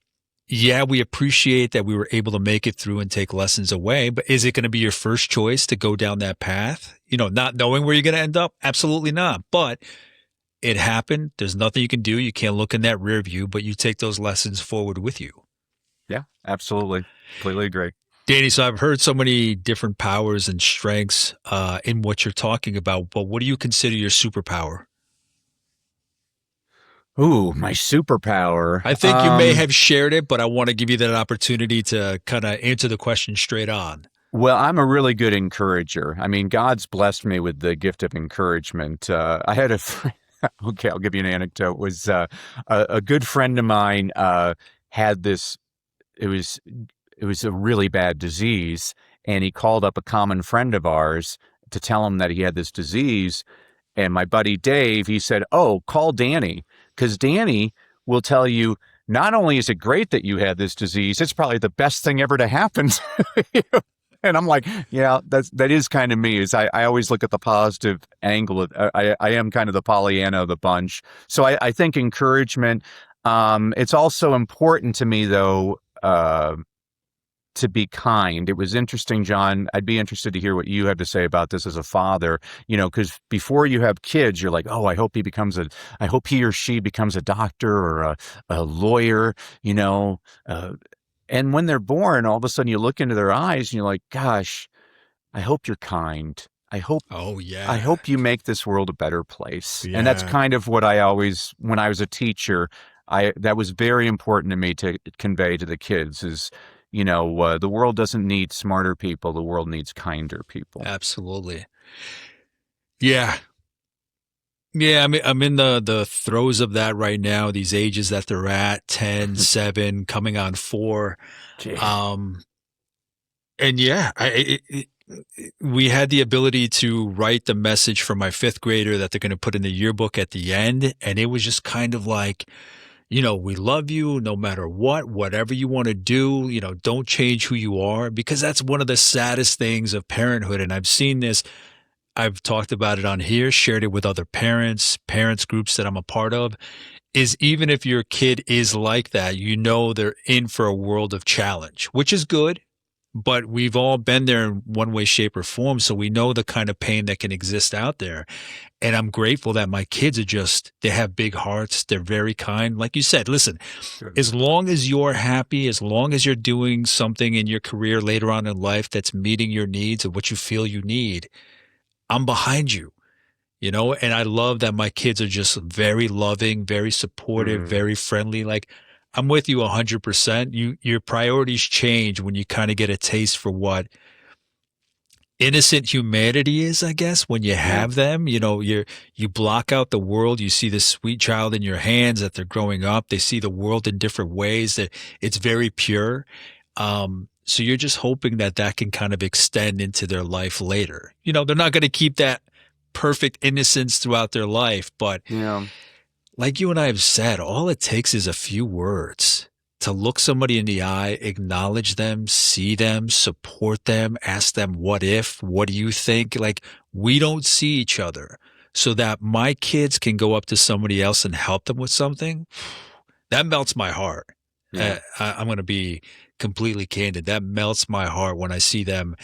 yeah, we appreciate that we were able to make it through and take lessons away, but is it going to be your first choice to go down that path? Not knowing where you're going to end up? Absolutely not. But it happened. There's nothing you can do. You can't look in that rear view, but you take those lessons forward with you. Yeah, absolutely. Completely agree. Danny, so I've heard so many different powers and strengths in what you're talking about, but what do you consider your superpower? Ooh, my superpower. I think you may have shared it, but I want to give you that opportunity to kind of answer the question straight on. Well, I'm a really good encourager. I mean, God's blessed me with the gift of encouragement. I had a friend, okay, I'll give you an anecdote. It was a good friend of mine had this, it was a really bad disease, and he called up a common friend of ours to tell him that he had this disease. And my buddy Dave, he said, oh, call Danny, because Danny will tell you, not only is it great that you had this disease, it's probably the best thing ever to happen to you. And I'm like, yeah, that is kind of me. Is I always look at the positive angle. I am kind of the Pollyanna of the bunch. So I think encouragement. It's also important to me, though, to be kind. It was interesting, John. I'd be interested to hear what you have to say about this as a father, because before you have kids, you're like, oh, I hope he or she becomes a doctor or a lawyer, and when they're born, all of a sudden you look into their eyes and you're like, gosh, I hope you're kind. I hope you make this world a better place. Yeah. And that's kind of what I always, when I was a teacher, that was very important to me to convey to the kids is, the world doesn't need smarter people. The world needs kinder people. Absolutely. Yeah. Yeah, I'm in the throes of that right now, these ages that they're at, 10, 7, coming on 4. And yeah, we had the ability to write the message for my 5th grader that they're going to put in the yearbook at the end. And it was just kind of like, we love you no matter whatever you want to do, don't change who you are, because that's one of the saddest things of parenthood. And I've seen this. I've talked about it on here, shared it with other parents groups that I'm a part of, is even if your kid is like that, they're in for a world of challenge, which is good, but we've all been there in one way, shape, or form. So we know the kind of pain that can exist out there. And I'm grateful that my kids they have big hearts. They're very kind. Like you said, listen, as long as you're happy, as long as you're doing something in your career later on in life that's meeting your needs and what you feel you need, I'm behind you, and I love that my kids are just very loving, very supportive, very friendly. Like, I'm with you 100%. Your priorities change when you kind of get a taste for what innocent humanity is, I guess, when you have them. You block out the world. You see this sweet child in your hands that they're growing up. They see the world in different ways, that it's very pure. So you're just hoping that can kind of extend into their life later. They're not going to keep that perfect innocence throughout their life, but like you and I have said, all it takes is a few words. to look somebody in the eye, acknowledge them, see them, support them, ask them, what if, what do you think? Like, we don't see each other, so that my kids can go up to somebody else and help them with something. That melts my heart. Yeah. I'm going to be completely candid. That melts my heart when I see them,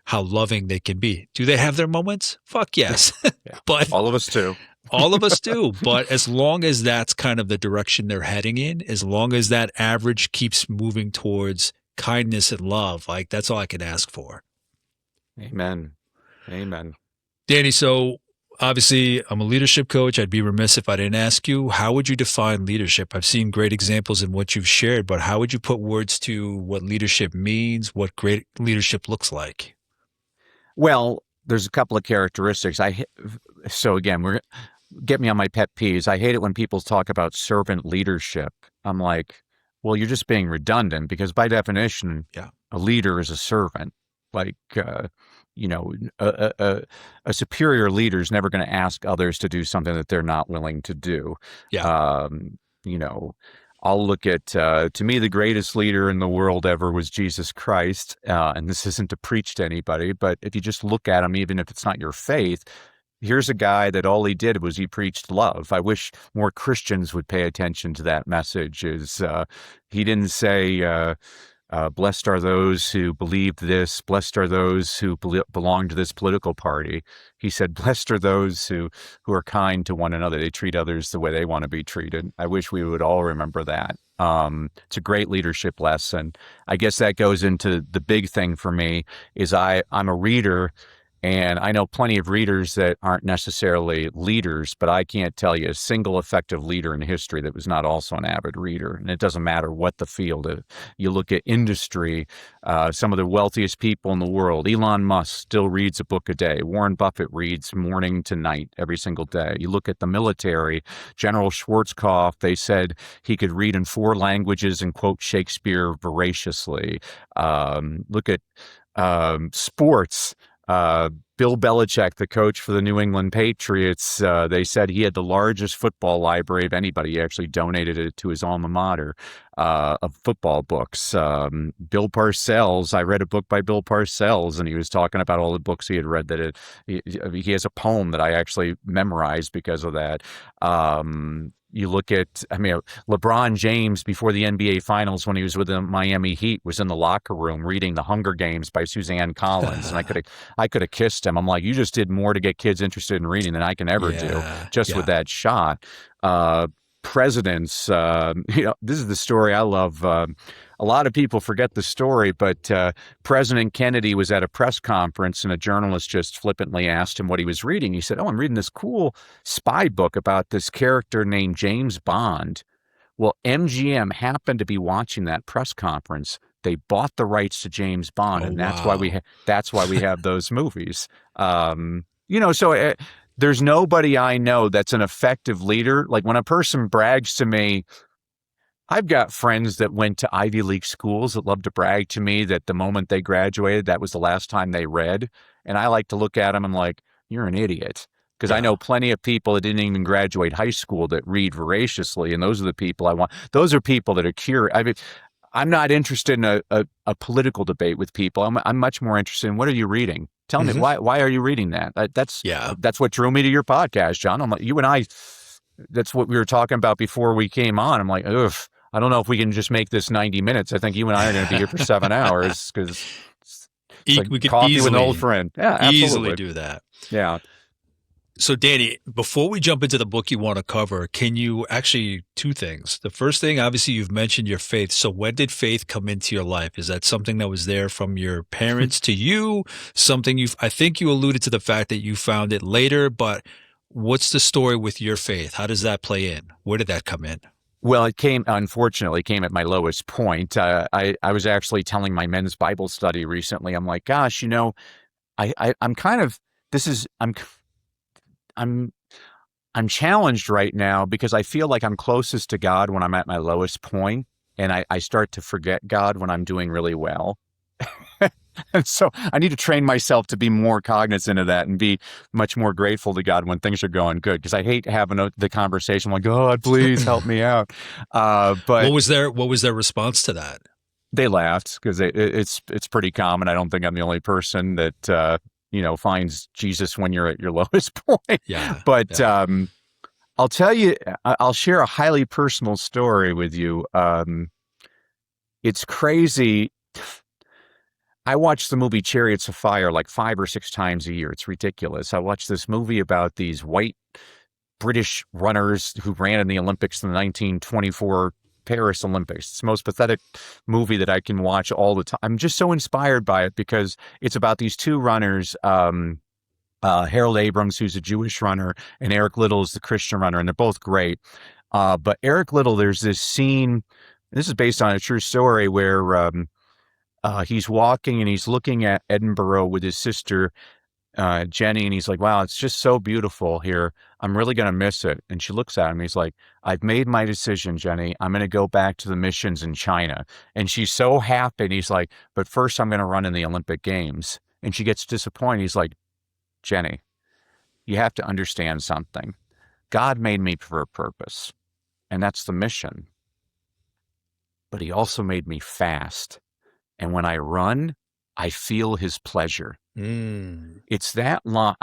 how loving they can be. Do they have their moments? Fuck yes. Yeah. But All of us too. all of us do. But as long as that's kind of the direction they're heading in, as long as that average keeps moving towards kindness and love, like, that's all I can ask for. Amen. Amen. Danny, so obviously I'm a leadership coach. I'd be remiss if I didn't ask you, how would you define leadership? I've seen great examples in what you've shared, but how would you put words to what leadership means, what great leadership looks like? Well, there's a couple of characteristics. So again, get me on my pet peeves. I hate it when people talk about servant leadership. I'm like, well, you're just being redundant, because by definition, Yeah. a leader is a servant. Like, you know, a superior leader is never going to ask others to do something that they're not willing to do. Yeah. You know, I'll look at, to me, the greatest leader in the world ever was Jesus Christ. And this isn't to preach to anybody, but if you just look at him, even if it's not your faith, here's a guy that all he did was he preached love. I wish more Christians would pay attention to that message. He didn't say, blessed are those who believe this, blessed are those who belong to this political party. He said, blessed are those who are kind to one another. They treat others the way they want to be treated. I wish we would all remember that. It's a great leadership lesson. I guess that goes into the big thing for me is I'm a reader. And I know plenty of readers that aren't necessarily leaders, but I can't tell you a single effective leader in history that was not also an avid reader. And it doesn't matter what the field is. You look at industry, some of the wealthiest people in the world. Elon Musk still reads a book a day. Warren Buffett reads morning to night every single day. You look at the military, General Schwarzkopf, they said he could read in 4 languages and quote Shakespeare voraciously. Look at sports. Bill Belichick, the coach for the New England Patriots, they said he had the largest football library of anybody. He actually donated it to his alma mater of football books. Bill Parcells, I read a book by Bill Parcells, and he was talking about all the books he had read. He has a poem that I actually memorized because of that. You look at, LeBron James before the NBA Finals when he was with the Miami Heat was in the locker room reading The Hunger Games by Suzanne Collins, and I could have kissed him. I'm like, you just did more to get kids interested in reading than I can ever do just with that shot. Presidents, this is the story I love. A lot of people forget the story, but President Kennedy was at a press conference and a journalist just flippantly asked him what he was reading. He said, I'm reading this cool spy book about this character named James Bond. Well, MGM happened to be watching that press conference. They bought the rights to James Bond, and that's why we have those movies. There's nobody I know that's an effective leader. Like when a person brags to me, I've got friends that went to Ivy League schools that love to brag to me that the moment they graduated, that was the last time they read. And I like to look at them and like, you're an idiot. Because I know plenty of people that didn't even graduate high school that read voraciously. And those are the people I want. Those are people that are curious. I'm not interested in a political debate with people. I'm much more interested in what are you reading? Tell me, why are you reading that? That's what drew me to your podcast, John. I'm like, you and I, that's what we were talking about before we came on. I'm like, ugh. I don't know if we can just make this 90 minutes. I think you and I are going to be here for 7 hours because like we could coffee with an old friend. Yeah, absolutely. Easily do that. Yeah. So, Danny, before we jump into the book you want to cover, can you actually 2 things? The first thing, obviously, you've mentioned your faith. So when did faith come into your life? Is that something that was there from your parents to you? I think you alluded to the fact that you found it later, but what's the story with your faith? How does that play in? Where did that come in? Well, unfortunately, came at my lowest point. I was actually telling my men's Bible study recently. I'm like, gosh, I'm challenged right now because I feel like I'm closest to God when I'm at my lowest point, and I start to forget God when I'm doing really well. And so I need to train myself to be more cognizant of that and be much more grateful to God when things are going good. Because I hate having the conversation like, God, please help me out. But What was their response to that? they laughed because it's pretty common. I don't think I'm the only person that finds Jesus when you're at your lowest point. Yeah. But Yeah. I'll tell you, I'll share a highly personal story with you. It's crazy. I watch the movie Chariots of Fire like 5 or 6 times a year. It's ridiculous. I watched this movie about these white British runners who ran in the Olympics in the 1924 Paris Olympics. It's the most pathetic movie that I can watch all the time. I'm just so inspired by it because it's about these two runners, Harold Abrams, who's a Jewish runner, and Eric Liddell is the Christian runner, and they're both great. But Eric Liddell, there's this scene, this is based on a true story, where he's walking and he's looking at Edinburgh with his sister, Jenny, and he's like, wow, it's just so beautiful here. I'm really going to miss it. And she looks at him. He's like, I've made my decision, Jenny. I'm going to go back to the missions in China. And she's so happy. And he's like, but first I'm going to run in the Olympic Games. And she gets disappointed. He's like, Jenny, you have to understand something. God made me for a purpose, and that's the mission. But he also made me fast. And when I run, I feel his pleasure. It's that line.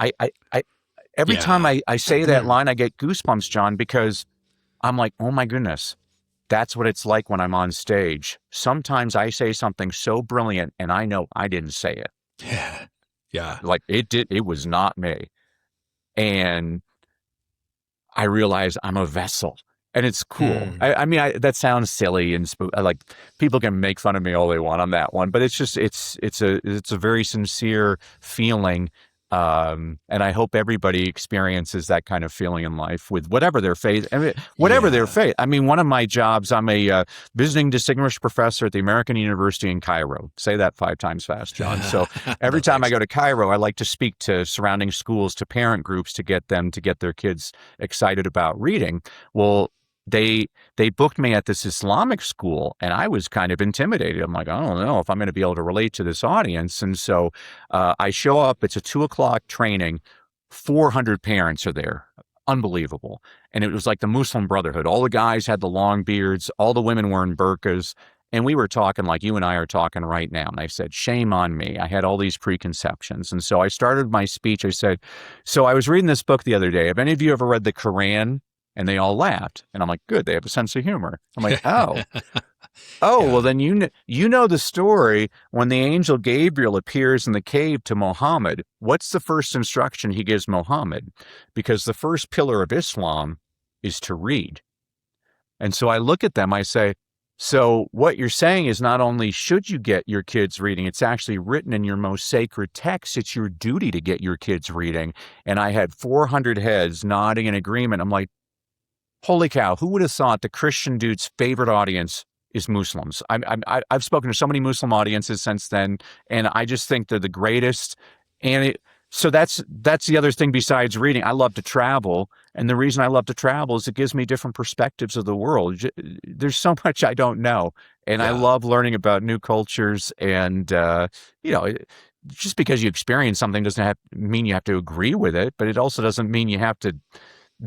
Every time I say that line, I get goosebumps, John, because I'm like, oh my goodness, that's what it's like when I'm on stage. Sometimes I say something so brilliant and I know I didn't say it. Yeah. Yeah. Like it was not me. And I realize I'm a vessel. And it's cool. I mean, that sounds silly and like people can make fun of me all they want on that one, but it's just it's a very sincere feeling, and I hope everybody experiences that kind of feeling in life with whatever their faith. I mean, their faith. I mean, one of my jobs, I'm a visiting distinguished professor at the American University in Cairo. Say that 5 times fast, John. So every time I go to Cairo, I like to speak to surrounding schools, to parent groups, to get their kids excited about reading. Well, they booked me at this Islamic school, and I was kind of intimidated. I'm like, I don't know if I'm going to be able to relate to this audience. And so I show up. It's a 2:00 training. 400 parents are there. Unbelievable. And it was like the Muslim Brotherhood. All the guys had the long beards. All the women were in burqas. And we were talking like you and I are talking right now. And I said, shame on me. I had all these preconceptions. And so I started my speech. I said, so I was reading this book the other day. Have any of you ever read the Quran? And they all laughed. And I'm like, good, they have a sense of humor. I'm like, oh. Well, then you know the story when the angel Gabriel appears in the cave to Muhammad. What's the first instruction he gives Muhammad? Because the first pillar of Islam is to read. And so I look at them, I say, so what you're saying is not only should you get your kids reading, it's actually written in your most sacred text. It's your duty to get your kids reading. And I had 400 heads nodding in agreement. I'm like, holy cow, who would have thought the Christian dude's favorite audience is Muslims? I've spoken to so many Muslim audiences since then, and I just think they're the greatest. And so that's the other thing besides reading. I love to travel, and the reason I love to travel is it gives me different perspectives of the world. There's so much I don't know, and I love learning about new cultures. And just because you experience something doesn't mean you have to agree with it, but it also doesn't mean you have to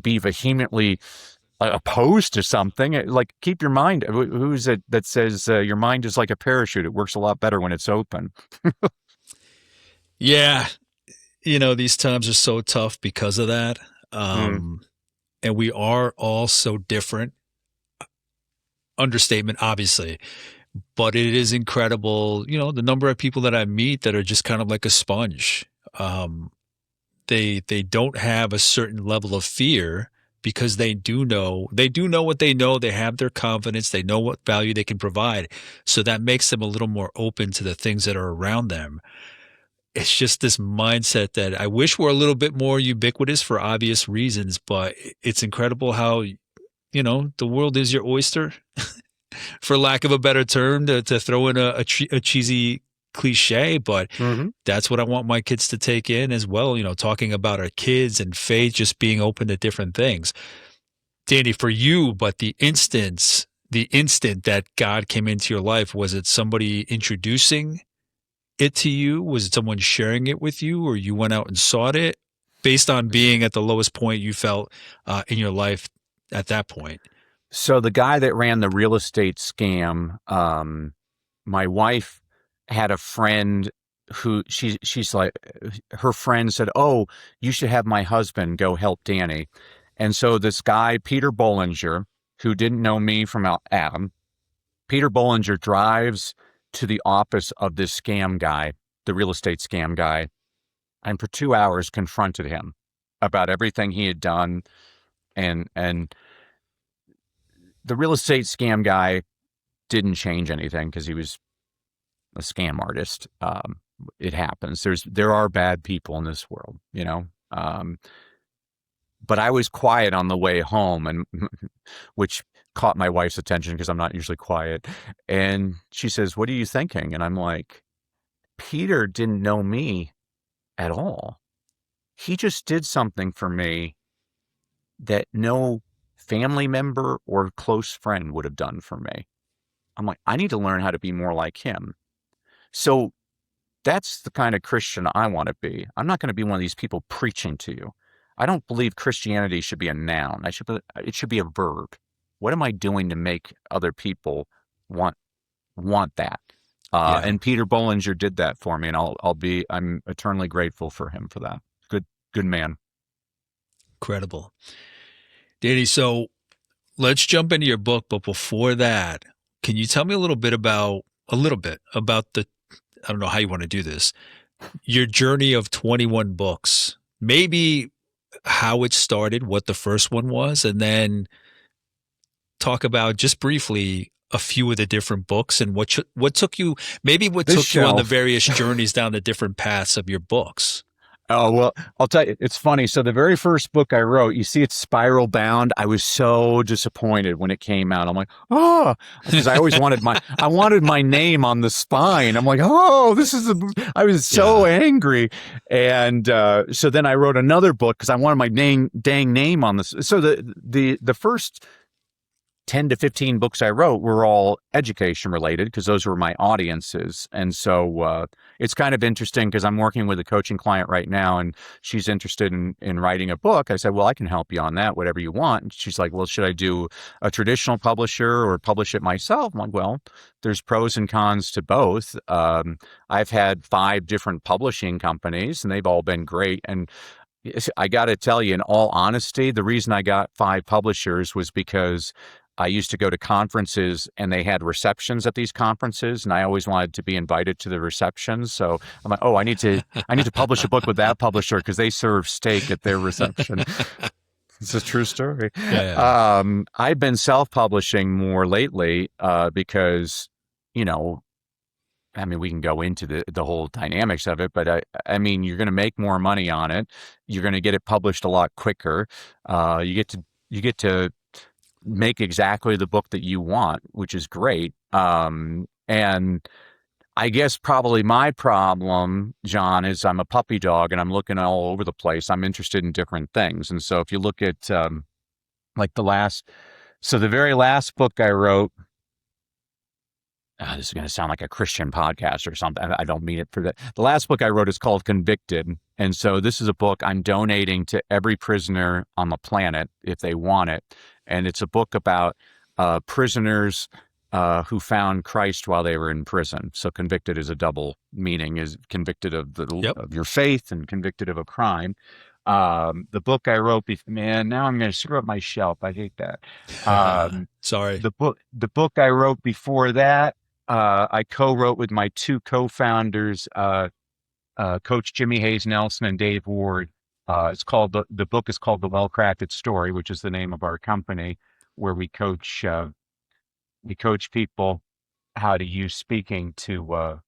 be vehemently opposed to something. Like, keep your mind. Who's it that says your mind is like a parachute? It works a lot better when it's open. Yeah. These times are so tough because of that. And we are all so different. Understatement, obviously. But it is incredible, the number of people that I meet that are just kind of like a sponge. They don't have a certain level of fear because they do know what they know. They have their confidence. They know what value they can provide. So that makes them a little more open to the things that are around them. It's just this mindset that I wish were a little bit more ubiquitous for obvious reasons, but it's incredible how, the world is your oyster, for lack of a better term, to throw in a cheesy cliche, but that's what I want my kids to take in as well. Talking about our kids and faith, just being open to different things. Danny, for you, but the instant that God came into your life, was it somebody introducing it to you? Was it someone sharing it with you, or you went out and sought it based on being at the lowest point you felt in your life at that point? So the guy that ran the real estate scam, my wife had a friend who she's like, her friend said, "Oh, you should have my husband go help Danny." And so this guy, Peter Bollinger, who didn't know me from Adam, Peter Bollinger drives to the office of this scam guy, the real estate scam guy, and for 2 hours confronted him about everything he had done. And the real estate scam guy didn't change anything because he was a scam artist. It happens. There are bad people in this world, you know. But I was quiet on the way home, and which caught my wife's attention because I'm not usually quiet. And she says, "What are you thinking?" And I'm like, Peter didn't know me at all. He just did something for me that no family member or close friend would have done for me. I'm like, I need to learn how to be more like him. So that's the kind of Christian I want to be. I'm not going to be one of these people preaching to you. I don't believe Christianity should be a noun. It should be a verb. What am I doing to make other people want that? And Peter Bollinger did that for me, and I'm eternally grateful for him for that. Good man. Incredible. Danny, so let's jump into your book, but before that, can you tell me a little bit about the, I don't know how you want to do this, your journey of 21 books, maybe how it started, what the first one was, and then talk about just briefly a few of the different books and what took you, maybe what This took you on the shelf. various journeys down the different paths of your books. Oh, well, I'll tell you, it's funny. So the very first book I wrote, you see it's spiral bound. I was so disappointed when it came out. I'm like, oh, because I always wanted my name on the spine. I'm like, oh, I was so angry. And so then I wrote another book because I wanted my dang name on this. So the first 10 to 15 books I wrote were all education related because those were my audiences. And so it's kind of interesting because I'm working with a coaching client right now and she's interested in writing a book. I said, well, I can help you on that, whatever you want. And she's like, well, should I do a traditional publisher or publish it myself? I'm like, well, there's pros and cons to both. I've had 5 different publishing companies and they've all been great. And I got to tell you, in all honesty, the reason I got 5 publishers was because I used to go to conferences and they had receptions at these conferences and I always wanted to be invited to the receptions. So I'm like, oh, I need to publish a book with that publisher because they serve steak at their reception. It's a true story. Yeah. I've been self-publishing more lately because, you know, I mean, we can go into the whole dynamics of it, but I mean, you're going to make more money on it. You're going to get it published a lot quicker. You get to make exactly the book that you want, which is great. And I guess probably my problem, John, is I'm a puppy dog and I'm looking all over the place. I'm interested in different things. And so if you look at like the very last book I wrote, this is going to sound like a Christian podcast or something. I don't mean it for that. The last book I wrote is called Convicted. And so this is a book I'm donating to every prisoner on the planet if they want it. And it's a book about prisoners who found Christ while they were in prison. So convicted is a double meaning, is convicted of of your faith and convicted of a crime. The book I wrote, man, now I'm going to screw up my shelf. I hate that. Sorry. The book I wrote before that, I co-wrote with my 2 co-founders, Coach Jimmy Hayes Nelson and Dave Ward. The book is called The Wellcrafted Story, which is the name of our company, where we coach people how to use speaking to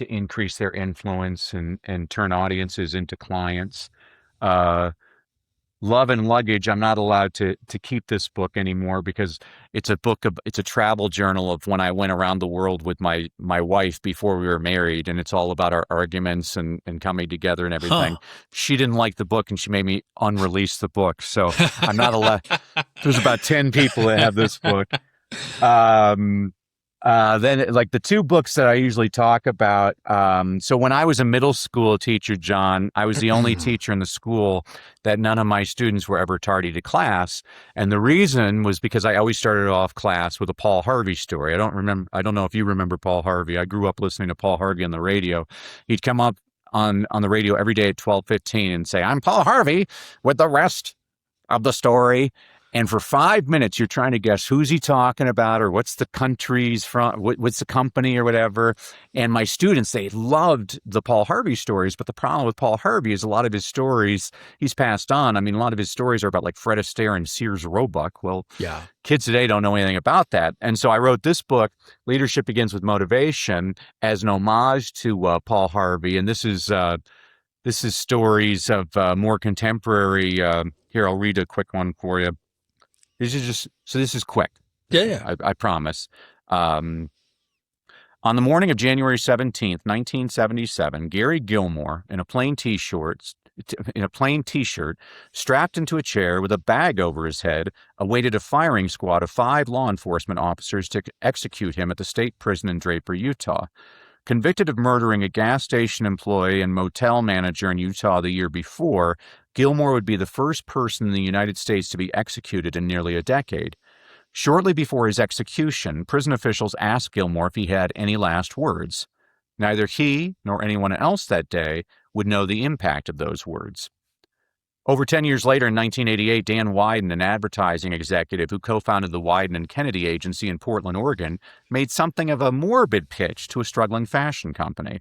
increase their influence and turn audiences into clients. Love and Luggage, I'm not allowed to keep this book anymore because it's a travel journal of when I went around the world with my wife before we were married, and it's all about our arguments and coming together and everything. She didn't like the book and she made me unrelease the book. So I'm not allowed. There's about 10 people that have this book. Then like the two books that I usually talk about. So when I was a middle school teacher, John, I was the only teacher in the school that none of my students were ever tardy to class. And the reason was because I always started off class with a Paul Harvey story. I don't know if you remember Paul Harvey. I grew up listening to Paul Harvey on the radio. He'd come up on the radio every day at 12:15 and say, "I'm Paul Harvey with the rest of the story." And for 5 minutes, you're trying to guess who's he talking about or what's the country's from, what's the company or whatever. And my students, they loved the Paul Harvey stories. But the problem with Paul Harvey is a lot of his stories, he's passed on. I mean, a lot of his stories are about like Fred Astaire and Sears Roebuck. Well, yeah, kids today don't know anything about that. And so I wrote this book, Leadership Begins with Motivation, as an homage to Paul Harvey. And this is stories of more contemporary. Here, I'll read a quick one for you. This is quick. Yeah. I promise. On the morning of January 17th, 1977, Gary Gilmore, in a plain t-shirt, strapped into a chair with a bag over his head, awaited a firing squad of 5 law enforcement officers to execute him at the state prison in Draper, Utah. Convicted of murdering a gas station employee and motel manager in Utah the year before, Gilmore would be the first person in the United States to be executed in nearly a decade. Shortly before his execution, prison officials asked Gilmore if he had any last words. Neither he nor anyone else that day would know the impact of those words. Over 10 years later, in 1988, Dan Wieden, an advertising executive who co-founded the Wieden and Kennedy Agency in Portland, Oregon, made something of a morbid pitch to a struggling fashion company.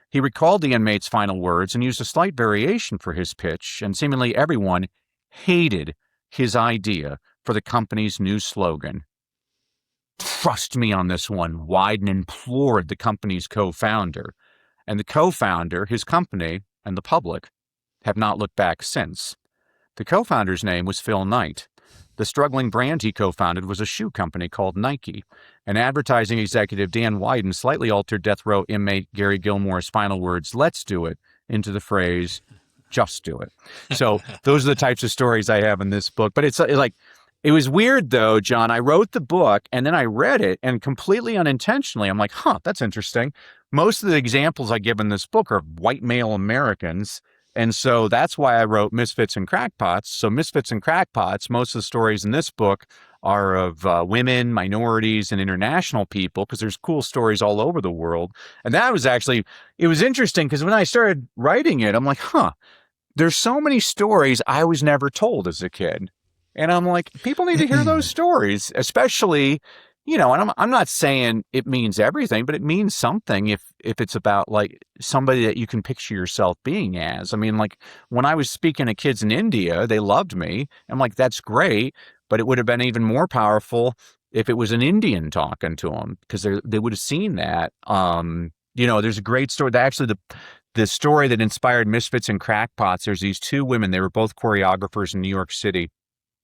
He recalled the inmate's final words and used a slight variation for his pitch, and seemingly everyone hated his idea for the company's new slogan. "Trust me on this one," Wieden implored the company's co-founder. And the co-founder, his company, and the public have not looked back since. The co-founder's name was Phil Knight. The struggling brand he co-founded was a shoe company called Nike. And advertising executive Dan Wieden slightly altered death row inmate Gary Gilmore's final words, "Let's do it," into the phrase, "Just do it." So those are the types of stories I have in this book. But it's like, it was weird though, John. I wrote the book and then I read it, and completely unintentionally, I'm like, that's interesting. Most of the examples I give in this book are white male Americans. And so that's why I wrote Misfits and Crackpots. So Misfits and Crackpots, most of the stories in this book are of women, minorities, and international people, because there's cool stories all over the world. And that was actually, it was interesting because when I started writing it, I'm like, there's so many stories I was never told as a kid. And I'm like, people need to hear those stories, especially, and I'm not saying it means everything, but it means something if it's about like somebody that you can picture yourself being as. I mean, like when I was speaking to kids in India, they loved me. I'm like, that's great, but it would have been even more powerful if it was an Indian talking to them, because they would have seen that. There's a great story. Actually, the story that inspired Misfits and Crackpots, there's these 2 women. They were both choreographers in New York City.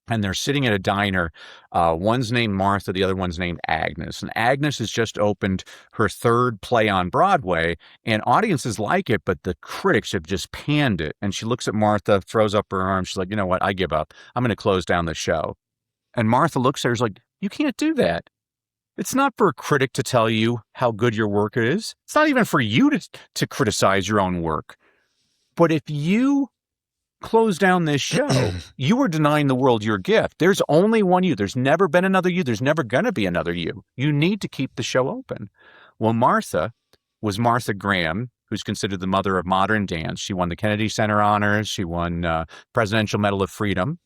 And they're sitting at a diner. One's named Martha, the other one's named Agnes. And Agnes has just opened her 3rd play on Broadway, and audiences like it, but the critics have just panned it. And she looks at Martha, throws up her arms. She's like, "You know what? I give up. I'm going to close down the show." And Martha looks at her and is like, "You can't do that. It's not for a critic to tell you how good your work is. It's not even for you to criticize your own work. But if you close down this show, you are denying the world your gift. There's only one you. There's never been another you. There's never going to be another you. You need to keep the show open." Well, Martha was Martha Graham, who's considered the mother of modern dance. She won the Kennedy Center honors. She won Presidential Medal of Freedom.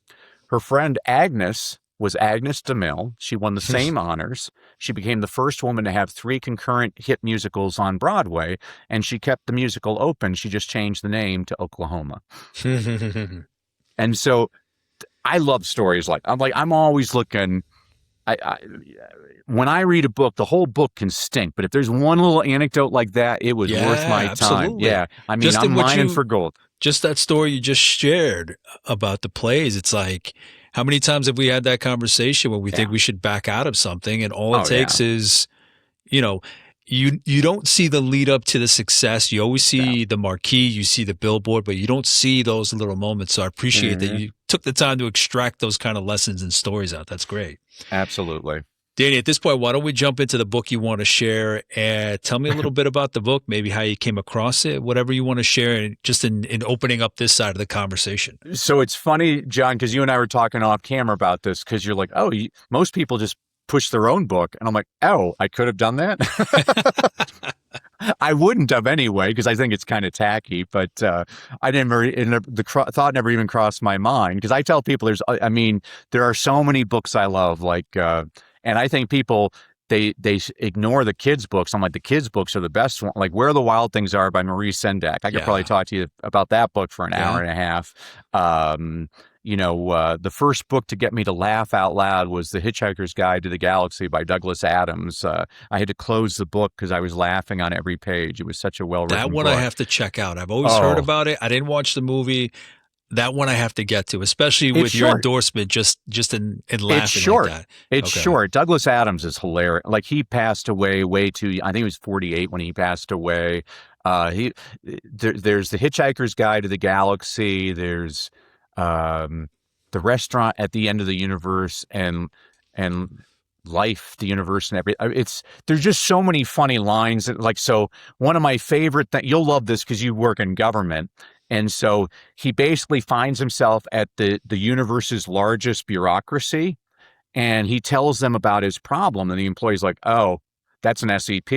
Her friend Agnes was Agnes DeMille. She won the same honors. She became the first woman to have 3 concurrent hit musicals on Broadway, and she kept the musical open. She just changed the name to Oklahoma. And so I love stories I'm always looking. When I read a book, the whole book can stink, but if there's one little anecdote like that, it was worth my time. Absolutely. Yeah. I mean, I'm mining for gold. Just that story you just shared about the plays. It's like, how many times have we had that conversation where we think we should back out of something, and all it takes is, you don't see the lead up to the success. You always see the marquee, you see the billboard, but you don't see those little moments. So I appreciate that you took the time to extract those kind of lessons and stories out. That's great. Absolutely. Danny, at this point, why don't we jump into the book you want to share and tell me a little bit about the book, maybe how you came across it, whatever you want to share, just in opening up this side of the conversation. So it's funny, John, because you and I were talking off camera about this, because you're like, oh, most people just push their own book. And I'm like, oh, I could have done that. I wouldn't have anyway, because I think it's kind of tacky, but I didn't, thought never even crossed my mind, because I tell people there are so many books I love, and I think people, they ignore the kids' books. I'm like, the kids' books are the best one. Like Where the Wild Things Are by Marie Sendak. I could probably talk to you about that book for an hour and a half. The first book to get me to laugh out loud was The Hitchhiker's Guide to the Galaxy by Douglas Adams. I had to close the book because I was laughing on every page. It was such a well-written book. That one I have to check out. I've always heard about it. I didn't watch the movie. That one I have to get to, especially with your endorsement, just in laughing it's short. Like that. It's short. Douglas Adams is hilarious. Like, he passed away way too, I think he was 48 when he passed away. There's The Hitchhiker's Guide to the Galaxy. There's The Restaurant at the End of the Universe, and Life, the Universe, and everything. There's just so many funny lines. So one of my favorite things, you'll love this because you work in government. And so he basically finds himself at the universe's largest bureaucracy, and he tells them about his problem. And the employee's like, oh, that's an SEP.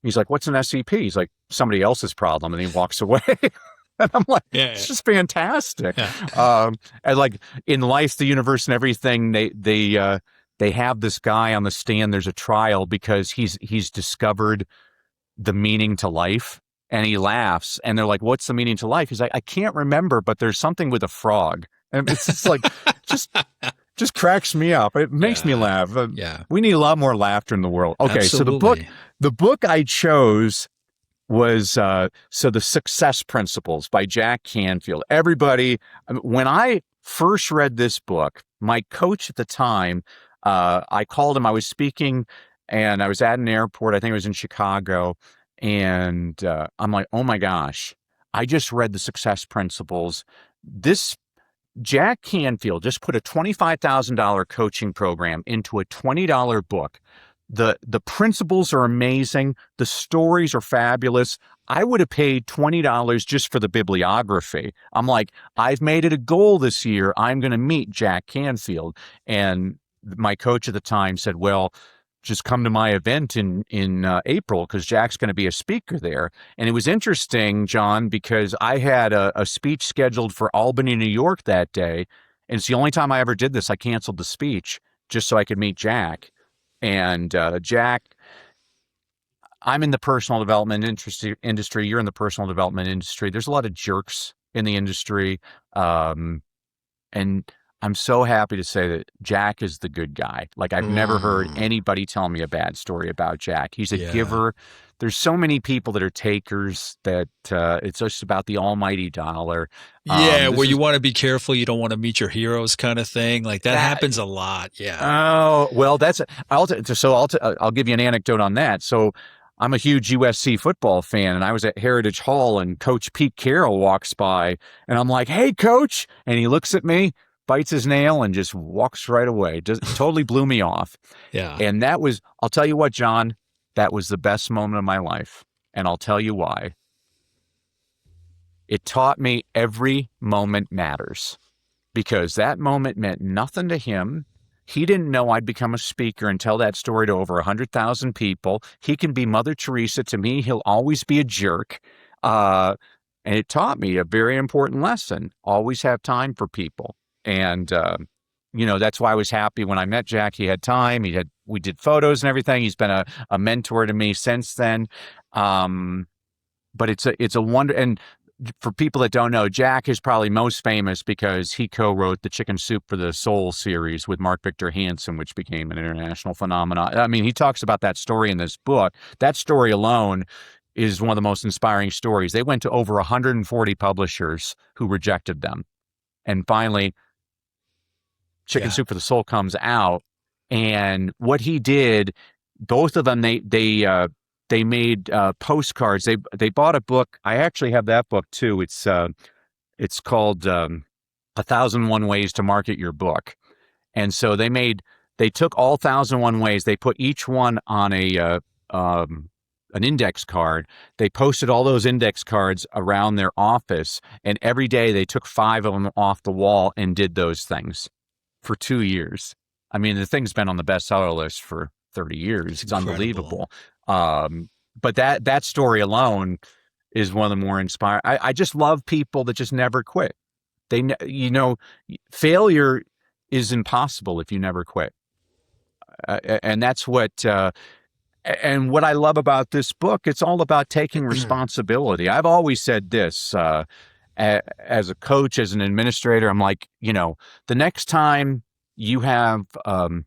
He's like, what's an SEP? He's like, somebody else's problem. And he walks away. And I'm like, it's just fantastic. Yeah. And like in Life, the Universe, and everything, they have this guy on the stand. There's a trial because he's discovered the meaning to life. And he laughs, and they're like, what's the meaning to life? He's like, I can't remember, but there's something with a frog. And it's just like, just cracks me up. It makes me laugh. We need a lot more laughter in the world. Okay, Absolutely. So the book I chose was The Success Principles by Jack Canfield. Everybody, when I first read this book, my coach at the time, I called him. I was speaking, and I was at an airport. I think it was in Chicago. And I'm like, oh my gosh, I just read The Success Principles. This Jack Canfield just put a $25,000 coaching program into a $20 book. The principles are amazing. The stories are fabulous. I would have paid $20 just for the bibliography. I'm like, I've made it a goal this year. I'm going to meet Jack Canfield. And my coach at the time said, well, just come to my event in April, because Jack's going to be a speaker there. And it was interesting, John, because I had a speech scheduled for Albany, New York that day. And it's the only time I ever did this. I canceled the speech just so I could meet Jack. And Jack, I'm in the personal development industry. You're in the personal development industry. There's a lot of jerks in the industry. And I'm so happy to say that Jack is the good guy. Like, I've never heard anybody tell me a bad story about Jack. He's a giver. There's so many people that are takers that it's just about the almighty dollar. Where you want to be careful. You don't want to meet your heroes kind of thing. Like that happens a lot. Yeah. Oh, well, I'll give you an anecdote on that. So I'm a huge USC football fan, and I was at Heritage Hall, and Coach Pete Carroll walks by, and I'm like, hey, Coach. And he looks at me, bites his nail, and just walks right away. Totally blew me off. Yeah. And I'll tell you what, John, that was the best moment of my life. And I'll tell you why. It taught me every moment matters, because that moment meant nothing to him. He didn't know I'd become a speaker and tell that story to over 100,000 people. He can be Mother Teresa. To me, he'll always be a jerk. And it taught me a very important lesson. Always have time for people. And, that's why I was happy when I met Jack. He had time. We did photos and everything. He's been a mentor to me since then. But it's a wonder. And for people that don't know, Jack is probably most famous because he co-wrote the Chicken Soup for the Soul series with Mark Victor Hansen, which became an international phenomenon. I mean, he talks about that story in this book. That story alone is one of the most inspiring stories. They went to over 140 publishers who rejected them. And finally, Chicken Soup for the Soul comes out, and what he did, both of them, they made postcards. They bought a book. I actually have that book too. It's called 1,001 Ways to Market Your Book, and so they They took all 1,001 ways. They put each one on an index card. They posted all those index cards around their office, and every day they took 5 of them off the wall and did those things for 2 years. I mean, the thing's been on the bestseller list for 30 years. It's unbelievable. But that story alone is one of the more inspiring. I just love people that just never quit. Failure is impossible if you never quit. And that's what I love about this book. It's all about taking responsibility. I've always said this, as a coach, as an administrator, I'm like, the next time you have an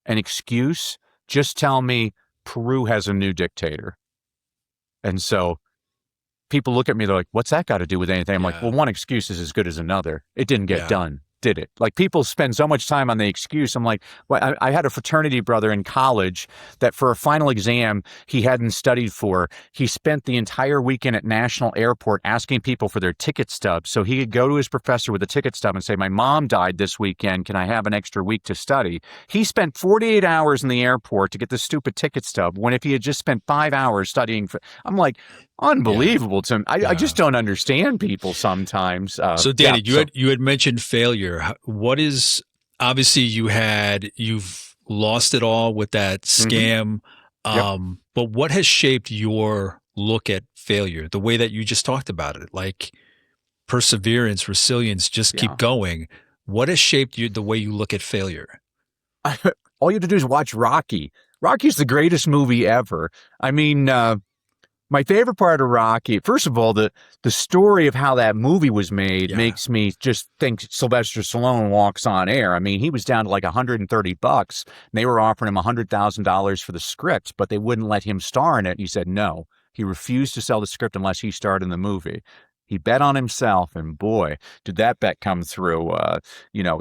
excuse, just tell me Peru has a new dictator. And so people look at me, they're like, what's that got to do with anything? I'm like, well, one excuse is as good as another. It didn't get done, did it? Like, people spend so much time on the excuse. I'm like, well, I had a fraternity brother in college that for a final exam he hadn't studied for, he spent the entire weekend at National Airport asking people for their ticket stubs so he could go to his professor with a ticket stub and say, my mom died this weekend, can I have an extra week to study? He spent 48 hours in the airport to get this stupid ticket stub, when if he had just spent 5 hours studying I'm like, unbelievable to me. I just don't understand people sometimes. So Danny, you had mentioned failure. What is, obviously you've lost it all with that scam. But what has shaped your look at failure? The way that you just talked about it, like perseverance, resilience, just keep going. What has shaped the way you look at failure? All you have to do is watch Rocky. Rocky's the greatest movie ever. I mean, my favorite part of Rocky, first of all, the story of how that movie was made makes me just think Sylvester Stallone walks on air. I mean, he was down to like $130, and they were offering him $100,000 for the script, but they wouldn't let him star in it. He said no. He refused to sell the script unless he starred in the movie. He bet on himself, and boy, did that bet come through.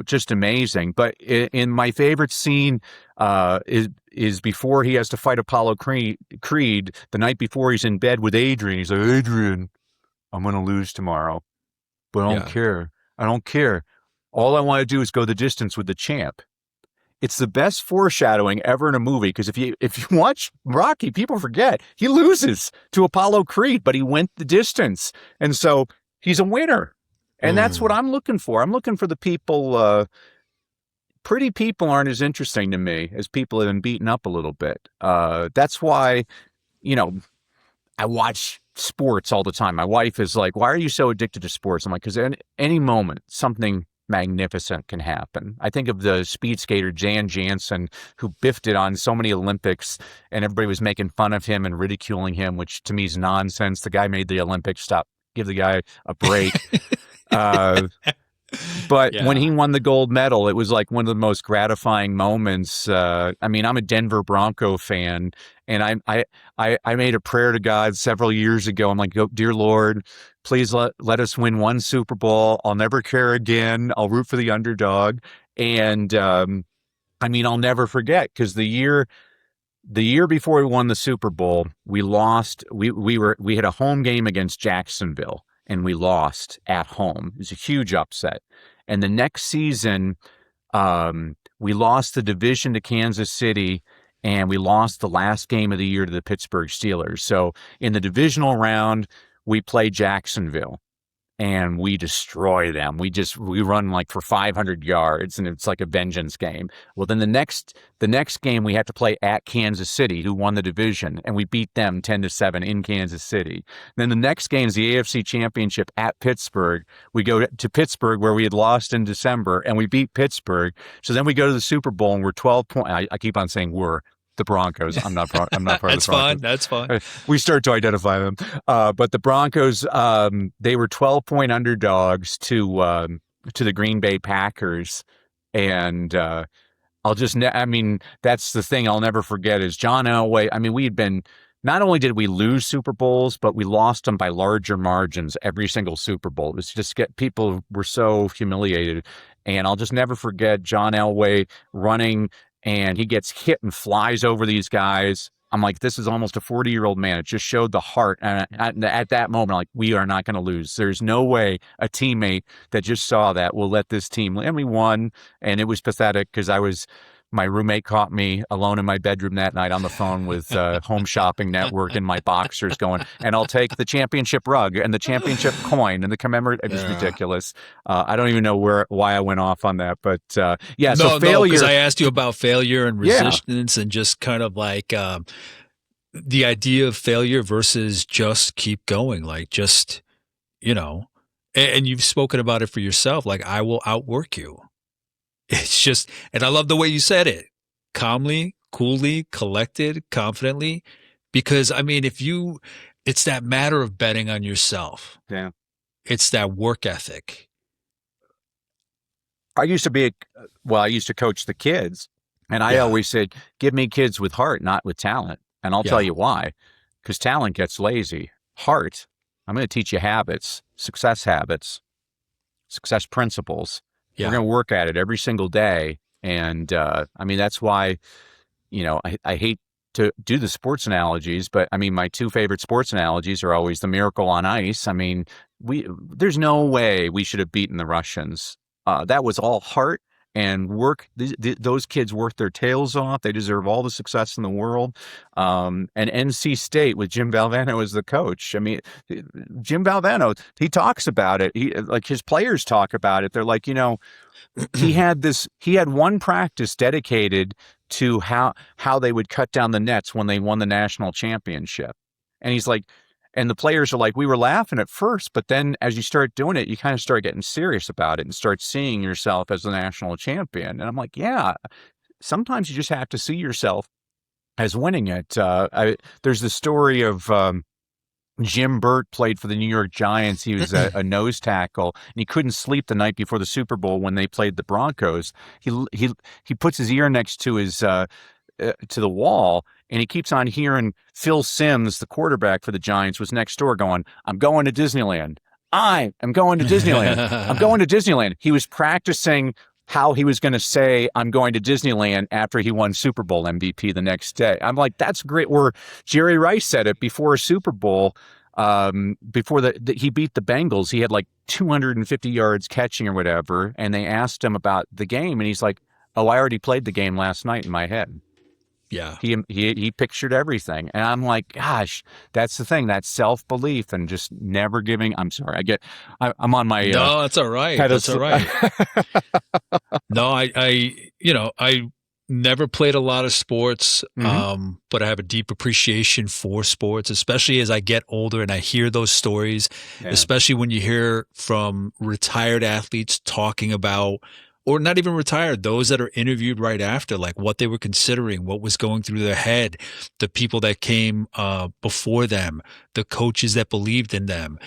Just amazing. But in my favorite scene is before he has to fight Apollo Creed, the night before he's in bed with Adrian. He's like, Adrian, I'm going to lose tomorrow, but I don't care. I don't care. All I want to do is go the distance with the champ. It's the best foreshadowing ever in a movie, because if you watch Rocky, people forget he loses to Apollo Creed, but he went the distance, and so he's a winner. And that's what I'm looking for. I'm looking for the people. Pretty people aren't as interesting to me as people that have been beaten up a little bit. That's why, I watch sports all the time. My wife is like, "Why are you so addicted to sports?" I'm like, "Because at any moment something magnificent can happen." I think of the speed skater Jan Jansen, who biffed it on so many Olympics, and everybody was making fun of him and ridiculing him, which to me is nonsense. The guy made the Olympics. Stop. Give the guy a break. But when he won the gold medal, it was like one of the most gratifying moments. I mean, I'm a Denver Bronco fan, and I made a prayer to God several years ago. I'm like, "Dear Lord, please let us win one Super Bowl. I'll never care again. I'll root for the underdog." And I'll never forget, because the year before we won the Super Bowl, we lost. We had a home game against Jacksonville, and we lost at home. It was a huge upset. And the next season, we lost the division to Kansas City, and we lost the last game of the year to the Pittsburgh Steelers. So in the divisional round, we play Jacksonville, and we destroy them. We run like for 500 yards, and it's like a vengeance game. Well, then the next game we had to play at Kansas City, who won the division, and we beat them 10-7 in Kansas City. Then the next game is the AFC Championship at Pittsburgh. We go to Pittsburgh, where we had lost in December, and we beat Pittsburgh. So then we go to the Super Bowl, and we're 12 points. I keep on saying we're. The Broncos. I'm not part of the Broncos. That's fine. We start to identify them. But the Broncos, they were 12-point underdogs to the Green Bay Packers. And that's the thing I'll never forget is John Elway. I mean, we had been, not only did we lose Super Bowls, but we lost them by larger margins every single Super Bowl. It was just people were so humiliated. And I'll just never forget John Elway running, and he gets hit and flies over these guys. I'm like, this is almost a 40-year-old man. It just showed the heart. And at that moment, I'm like, we are not going to lose. There's no way a teammate that just saw that will let this team. And we won, and it was pathetic because I was My roommate caught me alone in my bedroom that night on the phone with Home Shopping Network and my boxers going, and I'll take the championship rug and the championship coin and the commemorative. It was ridiculous. I don't even know why I went off on that, but yeah. So failure. because I asked you about failure and Yeah. resistance and just kind of like the idea of failure versus just keep going, like just, and you've spoken about it for yourself. Like, I will outwork you. It's just, and I love the way you said it, calmly, coolly, collected, confidently, because I mean, it's that matter of betting on yourself. Yeah. It's that work ethic. I used to coach the kids, and I always said, give me kids with heart, not with talent. And I'll tell you why, because talent gets lazy. Heart, I'm going to teach you habits, success principles. Yeah. We're going to work at it every single day. And I mean, that's why, I hate to do the sports analogies, but I mean, my two favorite sports analogies are always the miracle on ice. I mean, there's no way we should have beaten the Russians. That was all heart and work. Those kids worked their tails off. They deserve all the success in the world. And NC State with Jim Valvano as the coach. I mean, Jim Valvano, he talks about it. His players talk about it. They're like, he had one practice dedicated to how they would cut down the nets when they won the national championship. And he's like, and the players are like, we were laughing at first, but then as you start doing it, you kind of start getting serious about it and start seeing yourself as the national champion. And I'm like, yeah, sometimes you just have to see yourself as winning it. There's the story of Jim Burt played for the New York Giants. He was a nose tackle, and he couldn't sleep the night before the Super Bowl when they played the Broncos. He puts his ear next to his to the wall, and he keeps on hearing Phil Simms, the quarterback for the Giants, was next door going, I'm going to Disneyland. I am going to Disneyland. I'm going to Disneyland. He was practicing how he was going to say, I'm going to Disneyland after he won Super Bowl MVP the next day. I'm like, that's great. Where Jerry Rice said it before a Super Bowl, before he beat the Bengals, he had like 250 yards catching or whatever. And they asked him about the game. And he's like, oh, I already played the game last night in my head. Yeah. He pictured everything. And I'm like, gosh, that's the thing, that self-belief and just never giving. I'm sorry. I'm on my. No, that's all right. That's all right. No, I never played a lot of sports, but I have a deep appreciation for sports, especially as I get older and I hear those stories, especially when you hear from retired athletes talking about, or not even retired, those that are interviewed right after, like what they were considering, what was going through their head, the people that came before them, the coaches that believed in them.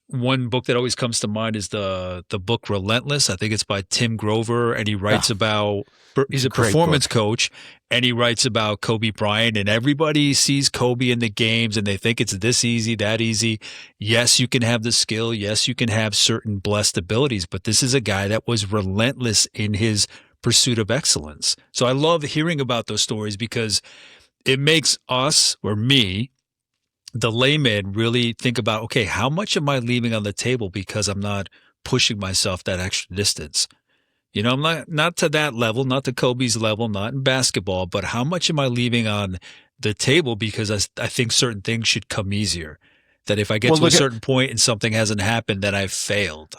One book that always comes to mind is the book Relentless. I think it's by Tim Grover, and he writes about, he's a performance coach, and he writes about Kobe Bryant, and everybody sees Kobe in the games and they think it's this easy, that easy. Yes, you can have the skill. Yes, you can have certain blessed abilities, but this is a guy that was relentless in his pursuit of excellence. So I love hearing about those stories because it makes us, or me, the layman, really think about, okay, how much am I leaving on the table because I'm not pushing myself that extra distance? I'm not to that level, not to Kobe's level, not in basketball, but how much am I leaving on the table because I think certain things should come easier? That if I get to a certain point and something hasn't happened, then I've failed.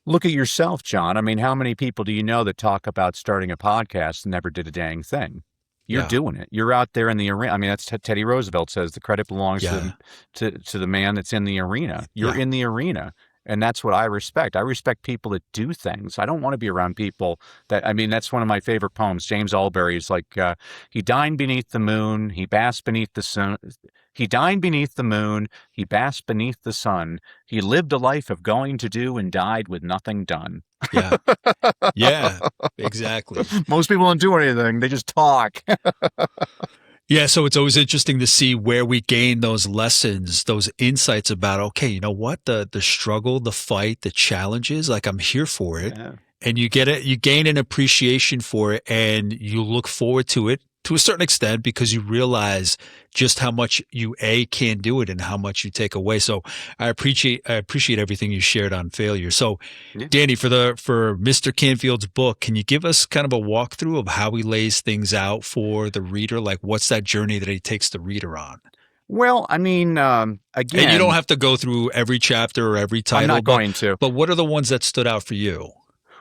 Look at yourself, John. I mean, how many people do you know that talk about starting a podcast and never did a dang thing? You're doing it. You're out there in the arena. I mean, that's Teddy Roosevelt says the credit belongs to the man that's in the arena. You're in the arena. And that's what I respect. I respect people that do things. I don't want to be around people that's one of my favorite poems. James Albury's like, he dined beneath the moon, he basked beneath the sun. He dined beneath the moon, he basked beneath the sun. He lived a life of going to do and died with nothing done. Yeah. Yeah, exactly. Most people don't do anything. They just talk. Yeah, so it's always interesting to see where we gain those lessons, those insights about, okay, you know what? The struggle, the fight, the challenges, like I'm here for it. Yeah. And you gain an appreciation for it and you look forward to it to a certain extent because you realize just how much you can do it and how much you take away. So I appreciate everything you shared on failure. So Yeah. Danny, for Mr. Canfield's book, can you give us kind of a walkthrough of how he lays things out for the reader? Like what's that journey that he takes the reader on? Well, I mean, And you don't have to go through every chapter or every title. I'm not going to. But what are the ones that stood out for you?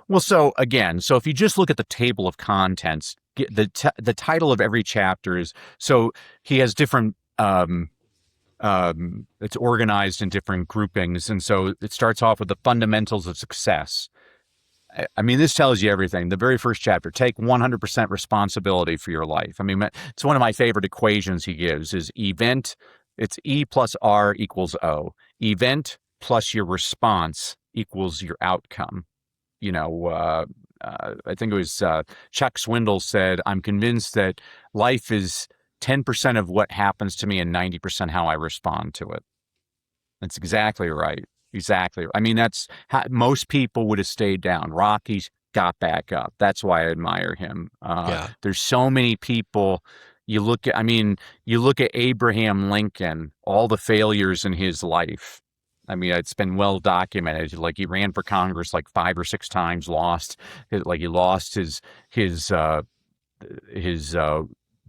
Well, so if you just look at the table of contents, the title of every chapter is, so he has different, it's organized in different groupings. And so it starts off with the fundamentals of success. I mean, this tells you everything. The very first chapter, take 100% responsibility for your life. I mean, it's one of my favorite equations he gives is it's E plus R equals O. Event plus your response equals your outcome. I think it was Chuck Swindoll said, I'm convinced that life is 10% of what happens to me and 90% how I respond to it. That's exactly right. Exactly. I mean, that's how most people would have stayed down. Rocky's got back up. That's why I admire him. There's so many people. You look at Abraham Lincoln, all the failures in his life. I mean, it's been well documented. Like he ran for Congress like 5 or 6 times, lost. Like he lost his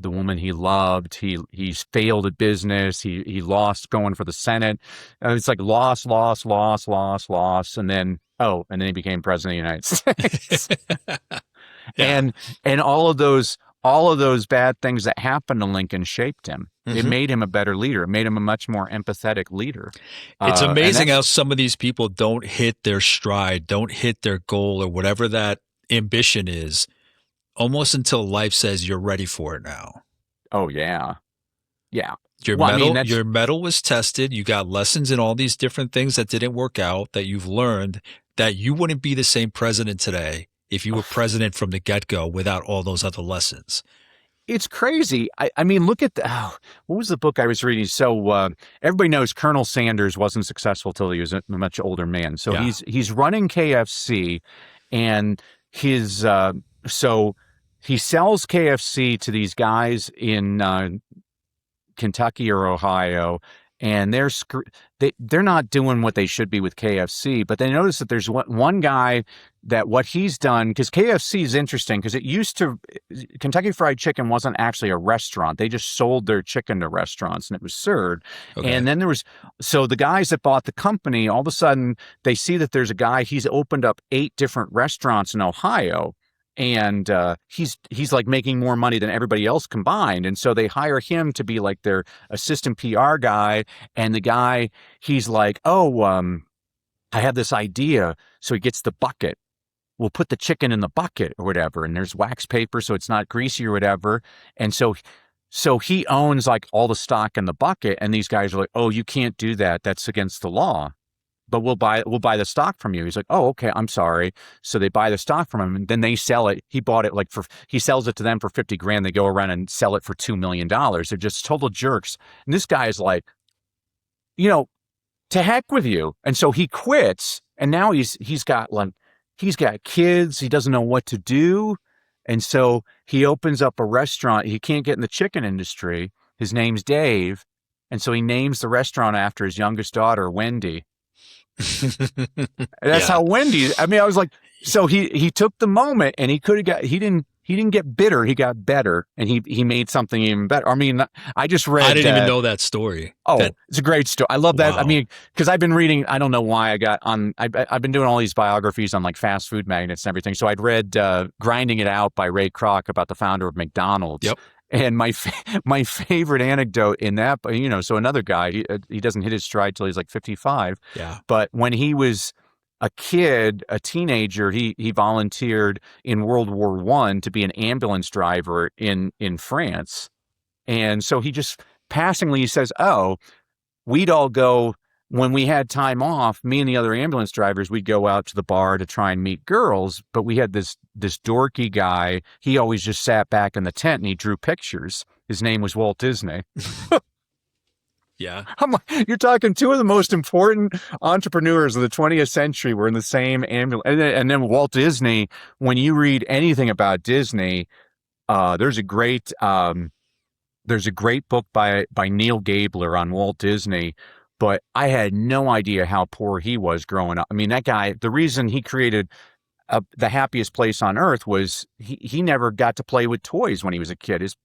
the woman he loved. He's failed at business. He lost going for the Senate. It's like loss, and then he became president of the United States. Yeah. And all of those bad things that happened to Lincoln shaped him. It made him a better leader. It made him a much more empathetic leader. It's amazing how some of these people don't hit their stride, don't hit their goal or whatever that ambition is, almost until life says you're ready for it now. Oh, yeah. Yeah. Your mettle was tested. You got lessons in all these different things that didn't work out that you've learned that you wouldn't be the same president today if you were president from the get-go without all those other lessons. It's crazy. I mean, look at what was the book I was reading? So everybody knows Colonel Sanders wasn't successful till he was a much older man. So he's running KFC, and so he sells KFC to these guys in Kentucky or Ohio, and they're not doing what they should be with KFC. But they notice that there's one guy that what he's done, because KFC is interesting because Kentucky Fried Chicken wasn't actually a restaurant. They just sold their chicken to restaurants and it was served. Okay. And then so the guys that bought the company, all of a sudden they see that there's a guy, he's opened up 8 different restaurants in Ohio. And he's like making more money than everybody else combined. And so they hire him to be like their assistant PR guy. And the guy, he's like, I have this idea. So he gets the bucket. We'll put the chicken in the bucket or whatever. And there's wax paper so it's not greasy or whatever. And so he owns like all the stock in the bucket. And these guys are like, oh, you can't do that. That's against the law. But we'll buy the stock from you. He's like, oh, okay, I'm sorry. So they buy the stock from him, and then they sell it. He bought it he sells it to them for $50,000. They go around and sell it for $2 million. They're just total jerks. And this guy is like, to heck with you. And so he quits. And now he's got kids. He doesn't know what to do. And so he opens up a restaurant. He can't get in the chicken industry. His name's Dave. And so he names the restaurant after his youngest daughter, Wendy. That's how Wendy. I mean, I was like, so he took the moment, and he didn't get bitter. He got better, and he made something even better. I mean, I just read. I didn't even know that story. It's a great story. I love that. Wow. I mean, because I've been reading. I don't know why I got on. I've been doing all these biographies on like fast food magnates and everything. So I'd read "Grinding It Out" by Ray Kroc about the founder of McDonald's. Yep. And my favorite anecdote in that, so another guy, he doesn't hit his stride till he's like 55. Yeah. But when he was a kid, a teenager, he volunteered in World War I to be an ambulance driver in France. And so he just passingly says, we'd all go, when we had time off, me and the other ambulance drivers, we'd go out to the bar to try and meet girls. But we had this dorky guy. He always just sat back in the tent and he drew pictures. His name was Walt Disney. Yeah. I'm like, you're talking 2 of the most important entrepreneurs of the 20th century were in the same ambulance. And then Walt Disney, when you read anything about Disney, There's a great book by Neil Gabler on Walt Disney, but I had no idea how poor he was growing up. I mean, that guy, the reason he created the happiest place on earth was he never got to play with toys when he was a kid. His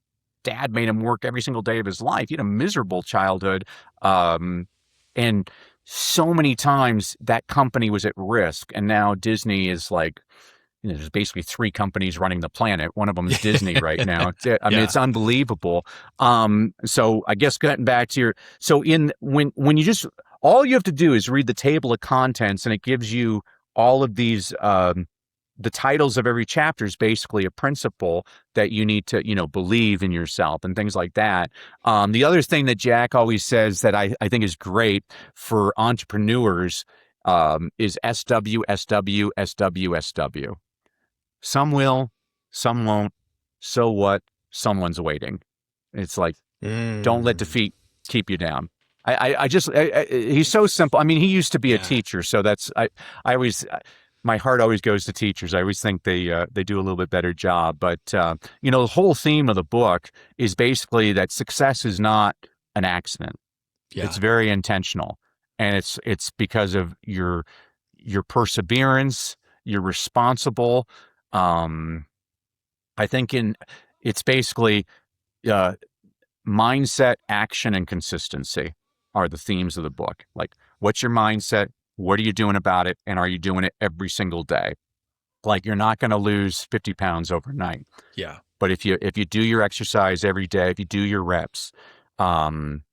dad made him work every single day of his life. He had a miserable childhood. And so many times that company was at risk. And now Disney is like, there's basically three companies running the planet. One of them is Disney right now. I mean, it's unbelievable. So I guess getting back to when you just, all you have to do is read the table of contents, and it gives you all of these, the titles of every chapter is basically a principle that you need to, believe in yourself and things like that. The other thing that Jack always says that I think is great for entrepreneurs is SW, SW, SW, SW. Some will, some won't. So what? Someone's waiting. It's like, don't let defeat keep you down. He's so simple. I mean, he used to be a teacher, so I always, my heart always goes to teachers. I always think they do a little bit better job. But, the whole theme of the book is basically that success is not an accident. Yeah. It's very intentional. And it's because of your perseverance, you're responsible. I think it's basically mindset, action, and consistency are the themes of the book. Like, what's your mindset? What are you doing about it? And are you doing it every single day? Like, you're not going to lose 50 pounds overnight. Yeah. But if you do your exercise every day, if you do your reps, one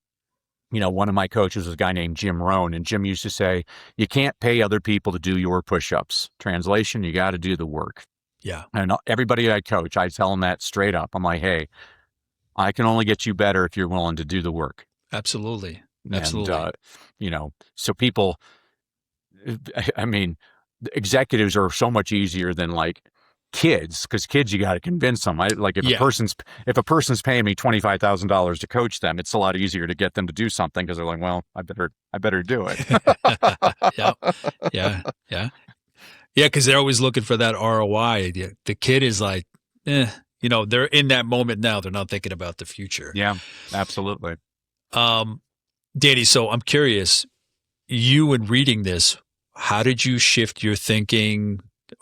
of my coaches was a guy named Jim Rohn, and Jim used to say, you can't pay other people to do your push-ups. Translation, you got to do the work. Yeah. And everybody I coach, I tell them that straight up. I'm like, hey, I can only get you better if you're willing to do the work. Absolutely. And, so people, I mean, executives are so much easier than like kids, because kids, you got to convince them. If a person's paying me $25,000 to coach them, it's a lot easier to get them to do something, because they're like, well, I better do it. Yeah. Because they're always looking for that ROI. The kid is like, they're in that moment now. They're not thinking about the future. Yeah, absolutely. Danny, so I'm curious, you in reading this, how did you shift your thinking?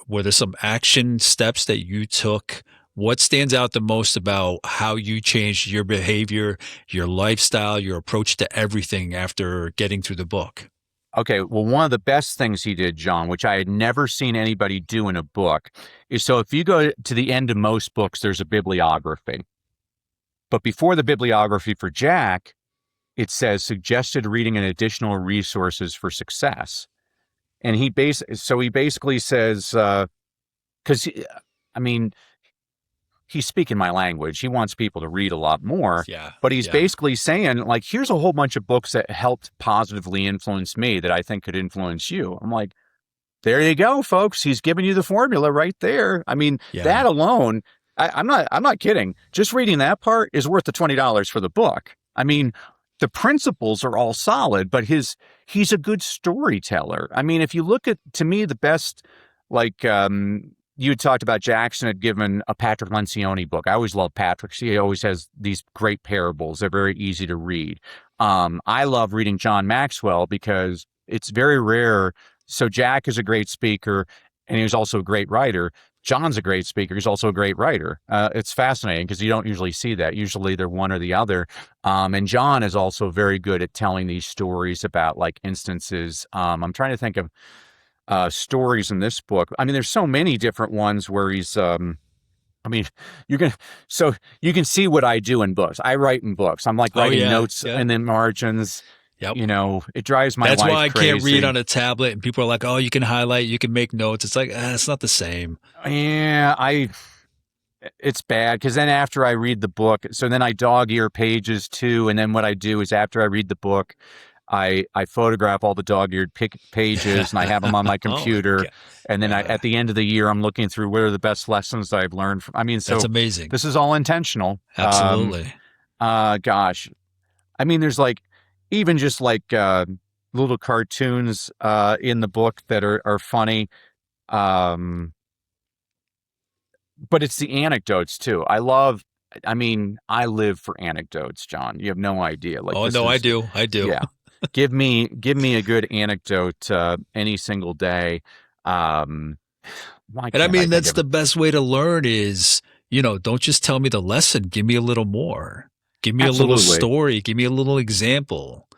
Were there some action steps that you took? What stands out the most about how you changed your behavior, your lifestyle, your approach to everything after getting through the book? Okay, well, one of the best things he did, John, which I had never seen anybody do in a book, is so if you go to the end of most books, there's a bibliography. But before the bibliography for Jack, it says suggested reading and additional resources for success. And he basically says, because, he's speaking my language. He wants people to read a lot more. Yeah. But he's basically saying, like, here's a whole bunch of books that helped positively influence me that I think could influence you. I'm like, there you go, folks. He's giving you the formula right there. I mean, that alone, I'm not kidding. Just reading that part is worth the $20 for the book. I mean, the principles are all solid, but he's a good storyteller. I mean, if you look at, to me, the best, like, you had talked about Jackson had given a Patrick Lencioni book. I always love Patrick. He always has these great parables. They're very easy to read. I love reading John Maxwell because it's very rare. So Jack is a great speaker, and he was also a great writer. John's a great speaker. He's also a great writer. It's fascinating because you don't usually see that. Usually they're one or the other. And John is also very good at telling these stories about like instances. I'm trying to think of stories in this book. I mean, there's so many different ones where he's, you can see what I do in books. I write in books. I'm like writing notes and then margins. Yep. It drives my wife crazy. That's why I can't read on a tablet, and people are like, oh, you can highlight, you can make notes. It's like, it's not the same. Yeah, it's bad because then after I read the book, so then I dog ear pages too. And then what I do is after I read the book, I photograph all the dog-eared pages and I have them on my computer. And then at the end of the year, I'm looking through what are the best lessons that I've learned from. I mean, so that's amazing. This is all intentional. Absolutely. Gosh, I mean, there's like even just like little cartoons in the book that are funny. but it's the anecdotes too. I mean, I live for anecdotes, John. You have no idea. Like Oh this no, I is, do. I do. yeah. Give me a good anecdote any single day. Um, why And I can't I mean, think that's of the it? best way to learn is, don't just tell me the lesson. Give me a little more. Give me a little Absolutely. story. Give me a little example.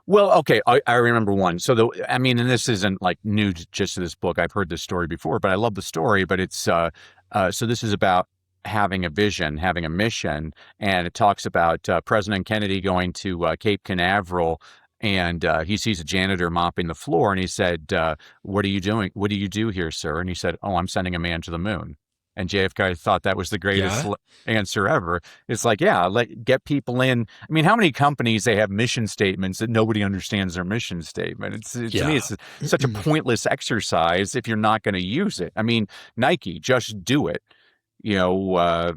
Well, okay, I remember one. So I mean, and this isn't like new just to this book. I've heard this story before, but I love the story. But so this is about having a vision, having a mission, and it talks about President Kennedy going to Cape Canaveral, and he sees a janitor mopping the floor, and he said, "What are you doing? What do you do here, sir?" And he said, "Oh, I'm sending a man to the moon." And JFK thought that was the greatest Yeah. answer ever. It's like, yeah, get people in. I mean, how many companies they have mission statements that nobody understands their mission statement? To me, Yeah. it's such a pointless exercise if you're not going to use it. I mean, Nike, just do it. You know,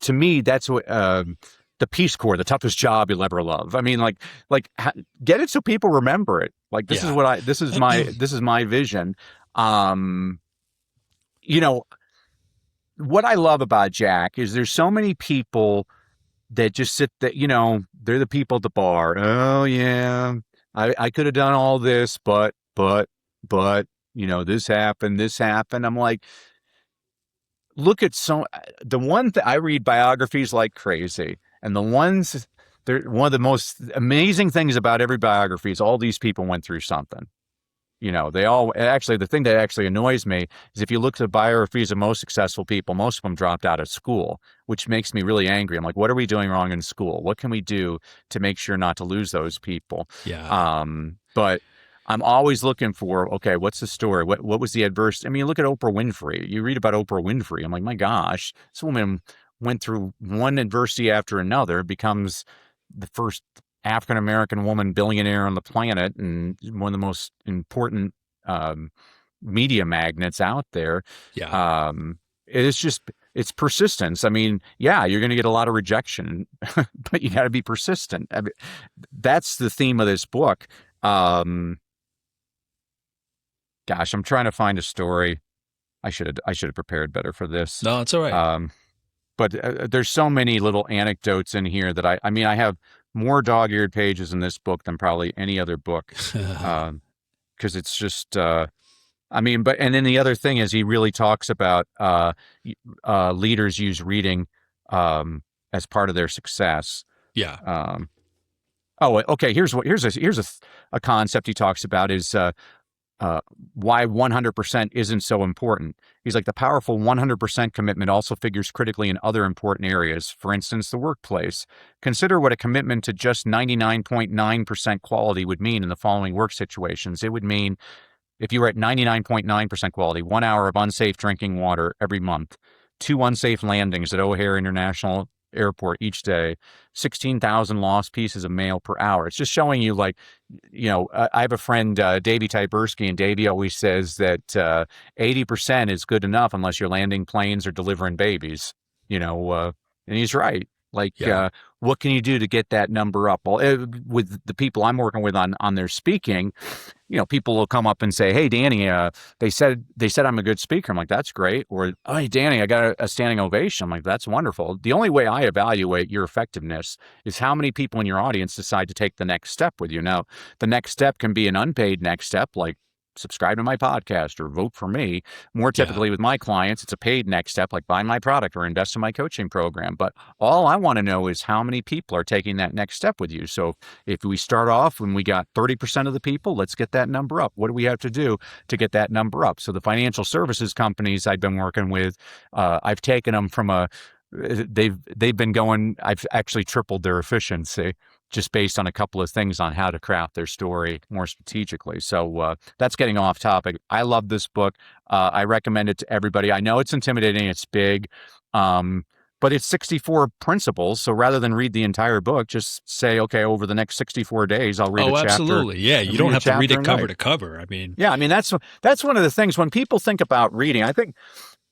to me, that's what the Peace Corps, the toughest job you'll ever love. I mean, get it so people remember it. Like Yeah. this is my vision. Um, you know, what I love about Jack is there's so many people that just sit there, they're the people at the bar. Oh yeah, I could have done all this, but, this happened, this happened. I'm like, look at the one that I read biographies like crazy. And they're one of the most amazing things about every biography is all these people went through something. They all actually, the thing that actually annoys me is if you look at the biographies of most successful people, most of them dropped out of school, which makes me really angry. I'm like, what are we doing wrong in school? What can we do to make sure not to lose those people? Yeah. But I'm always looking for, okay, what's the story? What was the adverse? I mean, look at Oprah Winfrey. You read about Oprah Winfrey. I'm like, my gosh, this woman went through one adversity after another, becomes the first African American woman billionaire on the planet and one of the most important um, media magnets out there. Yeah. It's persistence. I mean, yeah, you're going to get a lot of rejection, but you got to be persistent. I mean, that's the theme of this book. Gosh, I'm trying to find a story. I should have prepared better for this. No, it's all right. But there's so many little anecdotes in here that I mean, I have more dog-eared pages in this book than probably any other book, because it's just, I mean, and then the other thing is he really talks about leaders use reading as part of their success. Yeah. Oh, okay. Here's a concept he talks about is why 100% isn't so important. He's like, the powerful 100% commitment also figures critically in other important areas. For instance, the workplace. Consider what a commitment to just 99.9% quality would mean in the following work situations. It would mean if you were at 99.9% quality, 1 hour of unsafe drinking water every month, 2 unsafe landings at O'Hare International Airport each day, 16,000 lost pieces of mail per hour. It's just showing you, like, I have a friend, Davey Tyberski, and Davey always says that 80% is good enough unless you're landing planes or delivering babies, and he's right. Like, Yeah. what can you do to get that number up? Well, with the people I'm working with on their speaking, people will come up and say, "Hey, Danny, they said I'm a good speaker." I'm like, "That's great." Or, "Oh, hey, Danny, I got a standing ovation." I'm like, "That's wonderful." The only way I evaluate your effectiveness is how many people in your audience decide to take the next step with you. Now, the next step can be an unpaid next step, like subscribe to my podcast or vote for me. More Yeah. typically with my clients, it's a paid next step, like buy my product or invest in my coaching program. But all I want to know is how many people are taking that next step with you. So if we start off when we got 30% of the people, let's get that number up. What do we have to do to get that number up? So the financial services companies I've been working with, I've taken them from they've been going, I've actually tripled their efficiency just based on a couple of things on how to craft their story more strategically. So that's getting off topic. I love this book. I recommend it to everybody. I know it's intimidating. It's big. But it's 64 principles. So rather than read the entire book, just say, okay, over the next 64 days, I'll read a Oh, chapter. absolutely. Yeah. You Read don't a have to read chapter it a cover night. to cover. I mean, Yeah, I mean, that's one of the things when people think about reading, I think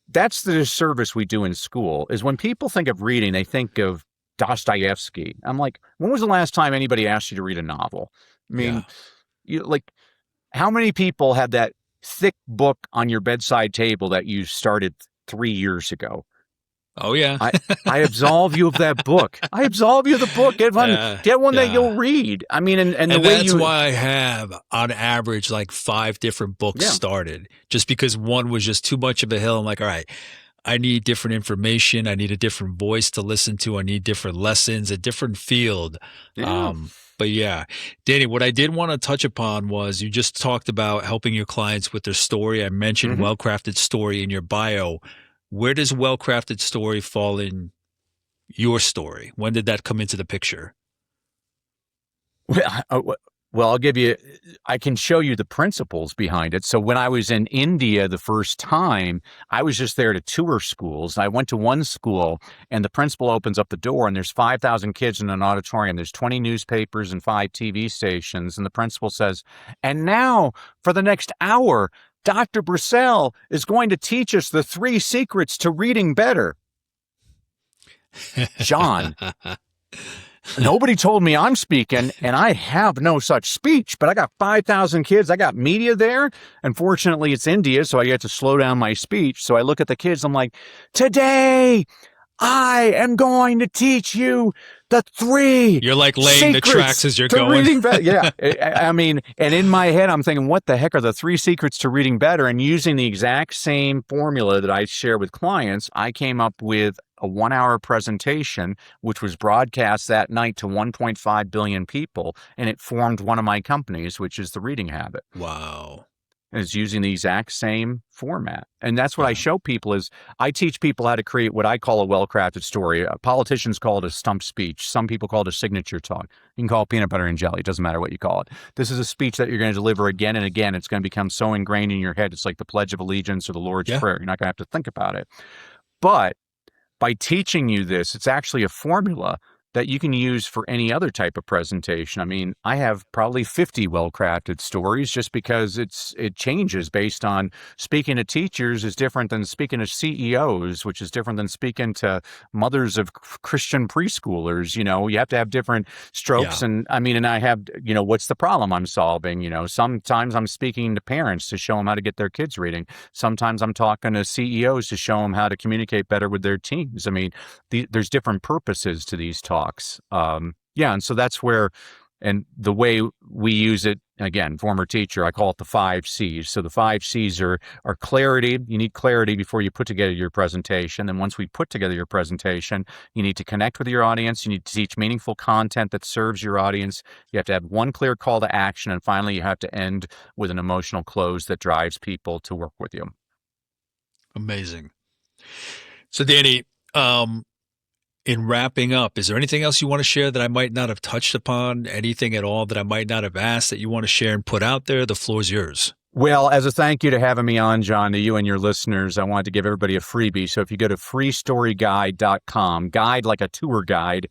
that's the disservice we do in school is when people think of reading, they think of Dostoevsky. I'm like, when was the last time anybody asked you to read a novel? I yeah. mean, how many people have that? thick book on your bedside table that you started 3 years ago. Oh yeah. I absolve you of that book. I absolve you of the book. Get one that Yeah. you'll read. I mean, and the And way that's you, why I have, on average, like 5 different books yeah, started, just because one was just too much of a hill. I'm like, all right, I need different information. I need a different voice to listen to. I need different lessons, a different field. yeah. But yeah, Danny, what I did want to touch upon was you just talked about helping your clients with their story. I mentioned Hmm. Wellcrafted Story in your bio. Where does Wellcrafted Story fall in your story? When did that come into the picture? Well, I'll give you, I can show you the principles behind it. So when I was in India the first time, I was just there to tour schools. I went to one school and the principal opens up the door and there's 5,000 kids in an auditorium. There's 20 newspapers and 5 TV stations. And the principal says, and now for the next hour, Dr. Brassell is going to teach us the 3 secrets to reading better. John, nobody told me I'm speaking, and I have no such speech, but I got 5,000 kids. I got media there. Unfortunately, it's India, so I get to slow down my speech. So I look at the kids. I'm like, today, I am going to teach you the 3 You're like laying the tracks as you're to going. reading better. Yeah. I mean, and in my head, I'm thinking, what the heck are the 3 secrets to reading better? And using the exact same formula that I share with clients, I came up with a 1-hour presentation, which was broadcast that night to 1.5 billion people. And it formed one of my companies, which is the Reading Habit. Wow. And it's using the exact same format. And that's what I Yeah. show people is I teach people how to create what I call a well-crafted story. Politicians call it a stump speech. Some people call it a signature talk. You can call it peanut butter and jelly. It doesn't matter what you call it. This is a speech that you're going to deliver again and again. It's going to become so ingrained in your head. It's like the Pledge of Allegiance or the Lord's Prayer. You're not going to have to think about it. But by teaching you this, it's actually a formula that you can use for any other type of presentation. I mean, I have probably 50 well-crafted stories just because it changes based on speaking to teachers is different than speaking to CEOs, which is different than speaking to mothers of Christian preschoolers. You know, you have to have different strokes. Yeah. And I mean, and I have, you know, what's the problem I'm solving? You know, sometimes I'm speaking to parents to show them how to get their kids reading. Sometimes I'm talking to CEOs to show them how to communicate better with their teams. I mean, there's different purposes to these talks. Yeah, and so that's where, and the way we use it, again, former teacher, I call it the 5 C's. So the 5 C's are clarity. You need clarity before you put together your presentation. And once we put together your presentation, you need to connect with your audience. You need to teach meaningful content that serves your audience. You have to have one clear call to action. And finally, you have to end with an emotional close that drives people to work with you. Amazing. So Danny, in wrapping up, is there anything else you want to share that I might not have touched upon? Anything at all that I might not have asked that you want to share and put out there? The floor is yours. Well, as a thank you to having me on, John, to you and your listeners, I wanted to give everybody a freebie. So if you go to freestoryguide.com, guide like a tour guide,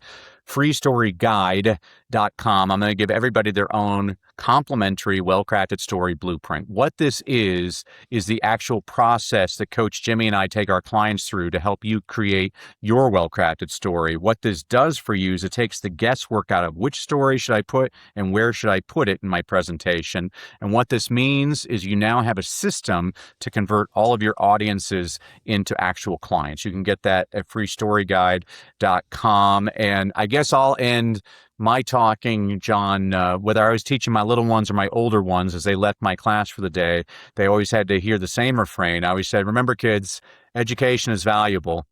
freestoryguide.com, I'm going to give everybody their own complimentary well-crafted story blueprint. What this is the actual process that Coach Jimmy and I take our clients through to help you create your well-crafted story. What this does for you is it takes the guesswork out of which story should I put and where should I put it in my presentation. And what this means is you now have a system to convert all of your audiences into actual clients. You can get that at freestoryguide.com. And I guess I'll end my talking, John, whether I was teaching my little ones or my older ones as they left my class for the day, they always had to hear the same refrain. I always said, remember, kids, education is valuable,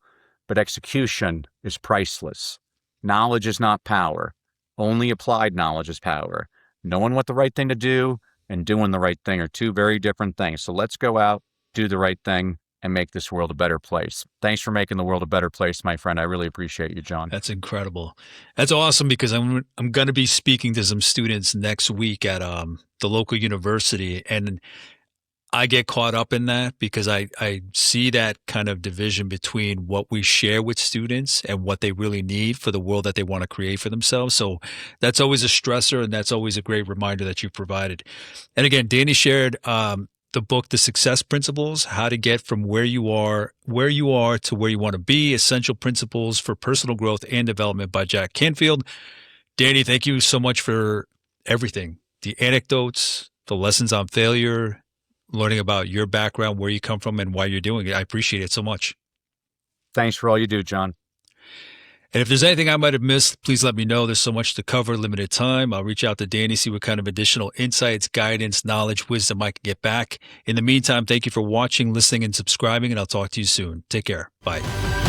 but execution is priceless. Knowledge is not power. Only applied knowledge is power. Knowing what the right thing to do and doing the right thing are 2 very different things. So let's go out, do the right thing, and make this world a better place. Thanks for making the world a better place, my friend. I really appreciate you, John. That's incredible. That's awesome because I'm going to be speaking to some students next week at the local university, and I get caught up in that because I see that kind of division between what we share with students and what they really need for the world that they want to create for themselves. So that's always a stressor, and that's always a great reminder that you provided. And again, Danny shared the book, The Success Principles, how to get from where you are to where you want to be, essential principles for personal growth and development by Jack Canfield. Danny, thank you so much for everything. The anecdotes, the lessons on failure, learning about your background, where you come from, and why you're doing it. I appreciate it so much. Thanks for all you do, John. And if there's anything I might have missed, please let me know. There's so much to cover, limited time. I'll reach out to Danny, see what kind of additional insights, guidance, knowledge, wisdom I can get back. In the meantime, thank you for watching, listening, and subscribing, and I'll talk to you soon. Take care. Bye.